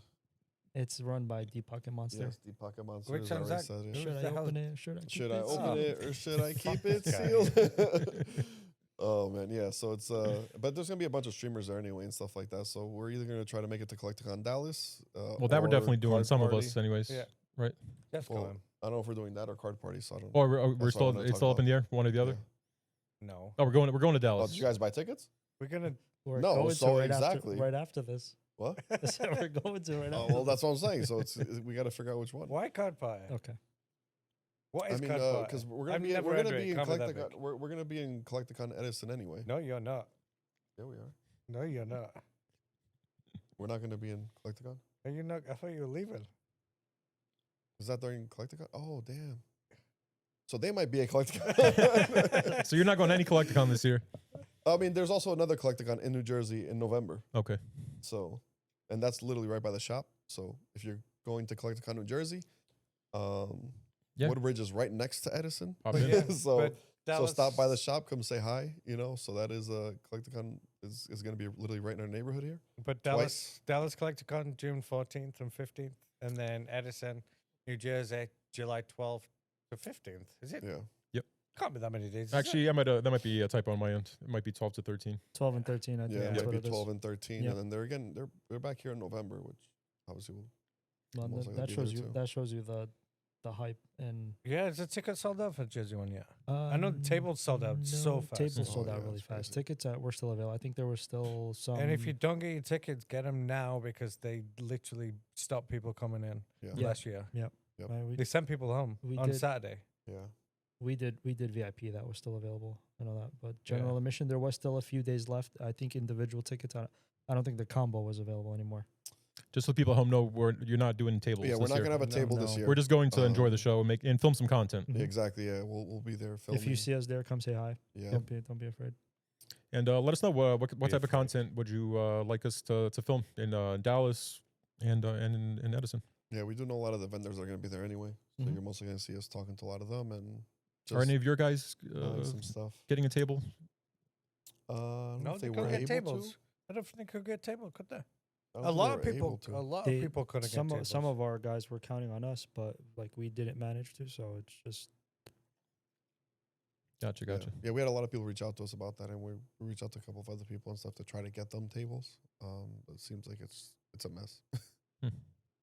It's run by Deep Pocket Monster. Yes, the Pocket Monsters. Which I one's already that? said it. Who Should the I hell- open it? Should I? Should I keep open sealed? it or should I keep Fuck it this guy. sealed? Oh man, yeah. So it's but there's gonna be a bunch of streamers there anyway and stuff like that. So we're either gonna try to make it to Collecticon Dallas. Well, that we're or definitely doing. Card Some Party. of us, anyways. Yeah. Right. Jeff's Well, going. I don't know if we're doing that or card party. So I don't. Or we're That's what I still. wanna It's talk still up in the air. One or the other. Yeah. No. Oh, we're going to Oh, Dallas. did you guys buy tickets? We're gonna. We're No, going to so right exactly. right after this. What? That's what we're going to right Oh after. well, that's what I'm saying. So it's we got to figure out which one. Why Card Party? Okay. What I is mean, Card Party? because we're gonna I've be never we're gonna heard of be it. in Can't be that Collecticon. big. We're gonna be in Collecticon Edison anyway. No, you're not. Yeah, we are. No, you're not. We're not gonna be in Collecticon. Are you not? I thought you were leaving. Is that during Collecticon? Oh damn. So they might be at Collecticon. So you're not going to any Collecticon this year. I mean, there's also another Collecticon in New Jersey in November. Okay. So, and that's literally right by the shop. So if you're going to Collecticon New Jersey, Yeah. Woodbridge is right next to Edison. Pop But in. yeah, so but so stop by the Dallas- shop, come say hi. You know, so that is Collecticon is going to be literally right in our neighborhood here. But Dallas Collecticon June 14th and 15th, and then Edison, New Jersey, July 12th to 15th. Is it? Yeah. Can't be that many days. is it? Actually, that might be a typo on my end. It might be 12 to 13. 12 and 13, I think. Yeah, that's it what might it be is. 12 and 13, Yeah. and then they're back here in November, which obviously will. Well, most likely that be shows there you. too. That shows you the hype and. Yeah, is the ticket sold out for Jersey one yet? I know the tables sold out so fast. Tables Oh, sold out yeah, really it's fast. crazy. Tickets were still available. I think there were still some. And if you don't get your tickets, get them now because they literally stopped people coming in Yeah. last year. we, They sent people home We on did. Saturday. Yeah. we did VIP that was still available. I know that, but Yeah. general admission there was still a few days left. I think individual tickets. I don't think the combo was available anymore. Just so people at home know, you're not doing tables. But yeah, we're this not year. gonna have a No, table this no. year. We're just going to enjoy the Um, show and film some content. Mhm. Exactly. Yeah, we'll be there filming. If you see us there, come say hi. yeah. Don't be afraid. And let us know what type of afraid. content would you like us to film in Dallas and in Edison. Yeah, we do know a lot of the vendors are going to be there anyway. So Mhm. you're mostly going to see us talking to a lot of them and Are any of your guys buying some stuff. getting a table? I don't know No, if they they could were get able tables. to. I don't think they could get table, could they? I A don't lot of think they were people, able a to. lot They- of people couldn't Some get tables. some of our guys were counting on us, but like we didn't manage to. So it's just Gotcha. Yeah, we had a lot of people reach out to us about that, and we reached out to a couple of other people and stuff to try to get them tables. It seems like it's a mess. Hmm.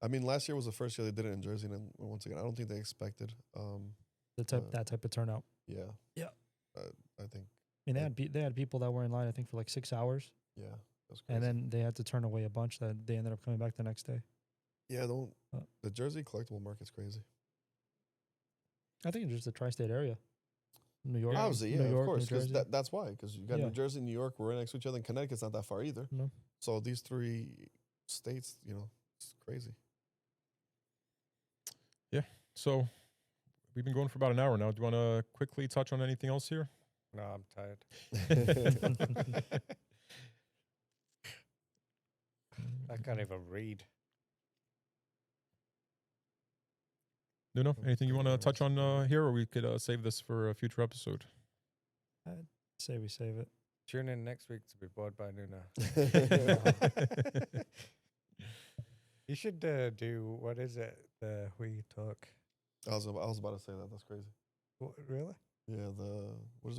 I mean, last year was the first year they did it in Jersey, and once again, I don't think they expected. that type of turnout. Yeah. Yeah. I think. I mean, they had people that were in line, I think, for like 6 hours, Yeah. That's crazy. and then they had to turn away a bunch that they ended up coming back the next day. yeah, Uh, the Jersey collectible market's crazy. I think it's just the tri-state area, New York, Obviously, New yeah, York, of course, New because Jersey. that's why. Because you got Yeah. New Jersey, New York, we're right next to each other, and Connecticut's not that far either. No. So these three states, it's crazy. So we've been going for about an hour now. Do you want to quickly touch on anything else here? No, I'm tired. I can't even read. Nuno, anything you want to touch on here, or we could save this for a future episode? Say we save it. Tune in next week to be bored by Nuna. You should do, what is it? The We Talk. I was about to say that. That's crazy. What, really? Yeah,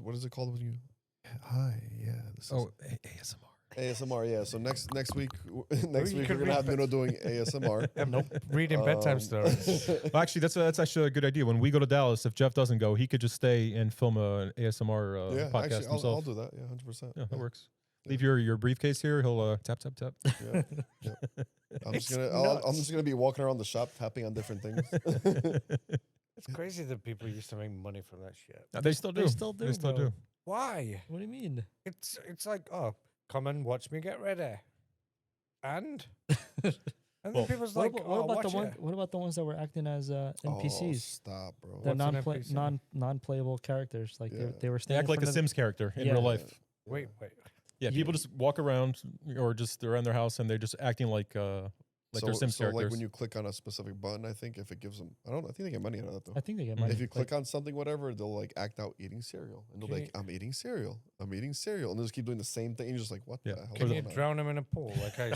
what is it called when you? Hi, yeah. This is ASMR. ASMR, yeah. So next week, next you week could we're gonna have read Nuno doing ASMR. Nope. Reading bedtime Um, stories. Well, actually, that's actually a good idea. When we go to Dallas, if Jeff doesn't go, he could just stay and film an ASMR yeah, podcast actually, himself. I'll do that. Yeah, 100%. Yeah, that works. Yeah. Leave your briefcase here. He'll tap tap tap. Yeah, yeah. I'm just gonna I'm just gonna be walking around the shop tapping on different things. It's crazy that people used to make money from that shit. They still do. They still do. They still bro. do. Why? What do you mean? It's like, oh, come and watch me get ready. And then Well, people's What like, about, oh, what about the watch one? it. What about the ones that were acting as Oh, NPCs? stop, bro. The What's an NPC? non-playable characters. Like Yeah. they were They standing act like in a front of Sims character in Yeah. real life. Wait. Yeah, You- people just walk around or just they're in their house and they're just acting like they're Sims so like characters. when you click on a specific button, I think if it gives them, I think they get money out of that though. I think they get Mm. money. If you Like, click on something, whatever, they'll like act out eating cereal, and they'll Can be like, "I'm eating cereal, I'm eating cereal," and they'll just keep doing the same thing. And you're just like, "What Yeah. the hell?" Can is you going on?" drown him in a pool like I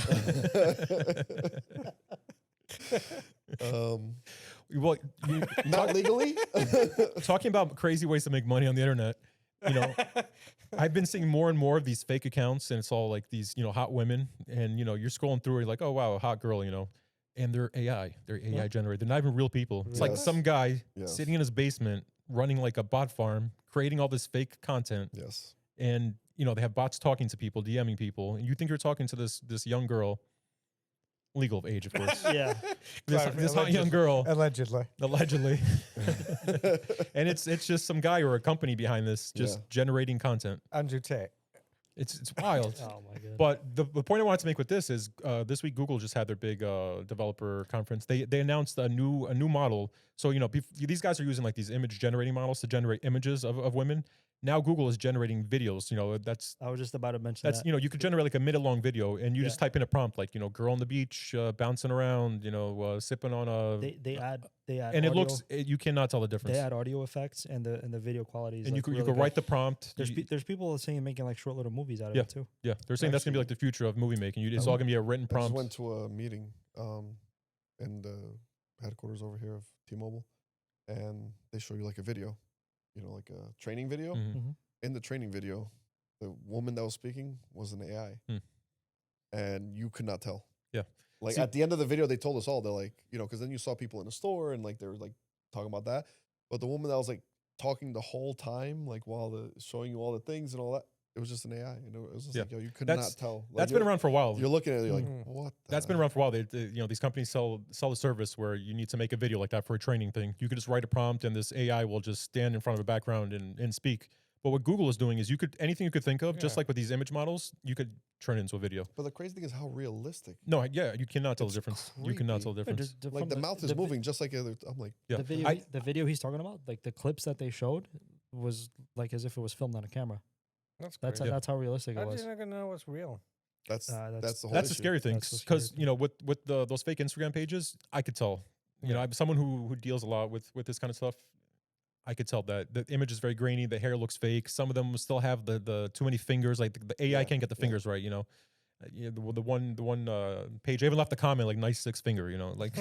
Well, Not legally. talking about crazy ways to make money on the internet, you know, I've been seeing more and more of these fake accounts, and it's all like these, hot women, and you're scrolling through, and you're like, oh wow, a hot girl, and they're AI generated. They're not even real people. It's like Yes. some guy Yes. sitting in his basement running like a bot farm, creating all this fake content, Yes. and they have bots talking to people, DMing people, and you think you're talking to this young girl, legal of age, of course. yeah. This hot young girl, Allegedly. allegedly, and it's just some guy or a company behind this just Yeah. generating content. Andrew Tate. It's wild. Oh my god. But the point I wanted to make with this is this week Google just had their big developer conference. They announced a new model. So these guys are using like these image generating models to generate images of women. Now Google is generating videos. That's I was just about to mention that's that. you could generate like a minute long video, and you Yeah. just type in a prompt like girl on the beach bouncing around, sipping on a. They add and it audio, looks you cannot tell the difference. they add audio effects and the video quality is and you like could really good. write the prompt. There's people saying making like short little movies out of Yeah. it too. Yeah, they're saying that's gonna be like the future of movie making. It's all gonna be a written I just prompt. went to a meeting in the headquarters over here of T-Mobile, and they show you like a video, like a training video. Mhm. In the training video, the woman that was speaking was an AI, and you could not tell. Yeah. Like See- at the end of the video, they told us all, they're like, because then you saw people in the store and like they were like talking about that, but the woman that was like talking the whole time, like while showing you all the things and all that, it was just an AI, and it was just Yeah. like, yo, you could That's- not tell. Like, That's been around for a while. You're looking at it, you're like, Mhm. what? That's been around for a while. These companies sell the service where you need to make a video like that for a training thing. You could just write a prompt, and this AI will just stand in front of a background and speak. But what Google is doing is anything you could think of, just Yeah. like with these image models, you could turn into a video. But the crazy thing is how realistic. No, yeah, you cannot tell the It's difference. You cannot tell the Yeah, difference. just Like from the mouth is vi- moving just like other. I'm like, Yeah, The video he's talking about, like the clips that they showed, was like as if it was filmed on a camera. That's That's crazy. that's how realistic it How do was. you not gonna know what's real? that's that's- the whole that's the issue. scary thing That's the because scary with those fake Instagram pages, I could tell. Yeah. I'm someone who deals a lot with this kind of stuff. I could tell that the image is very grainy. The hair looks fake. Some of them still have the too many fingers. Like the AI Yeah, can't get the yeah. fingers right. The one page. I even left a comment like nice 6 finger. Like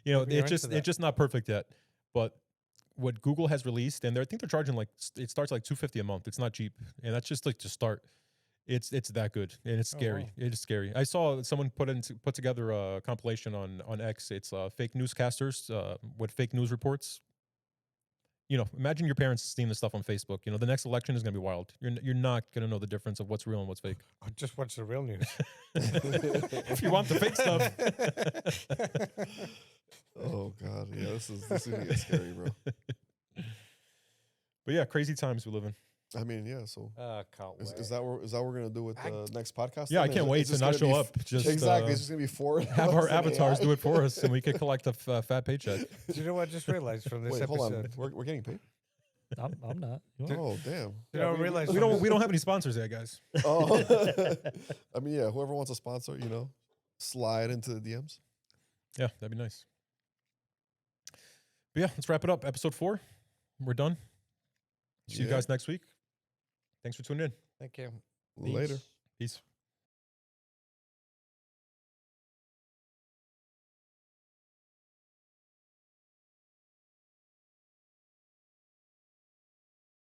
You're it's into that. just not perfect yet. But what Google has released, and I think they're charging like it starts like $250 a month. It's not cheap, and that's just like to start. It's that good, and it's Oh, scary. wow. It is scary. I saw someone put together a compilation on X. It's fake newscasters with fake news reports. Imagine your parents seeing this stuff on Facebook. The next election is gonna be wild. You're not gonna know the difference of what's real and what's fake. Or just watch the real news. If you want the fake stuff. Oh god, yeah, this is gonna get scary, bro. But yeah, crazy times we live in. I mean, yeah. So Can't wait. is that what we're gonna do with the next podcast? Yeah, I then? can't Is wait is to this not gonna show be up. Just exactly. It's just gonna be 4 have of our us and avatars AI. do it for us, and we could collect a fat paycheck. Do you know what I just realized from this Wait, episode? hold on. We're getting paid. I'm not. You know? Oh damn. You know, I realized We don't have any sponsors yet, guys. Oh, I mean, yeah. Whoever wants a sponsor, slide into the DMs. Yeah, that'd be nice. But yeah, let's wrap it up. Episode 4. We're done. See you Yeah. guys next week. Thanks for tuning in. Thank you. Later. Peace. Peace.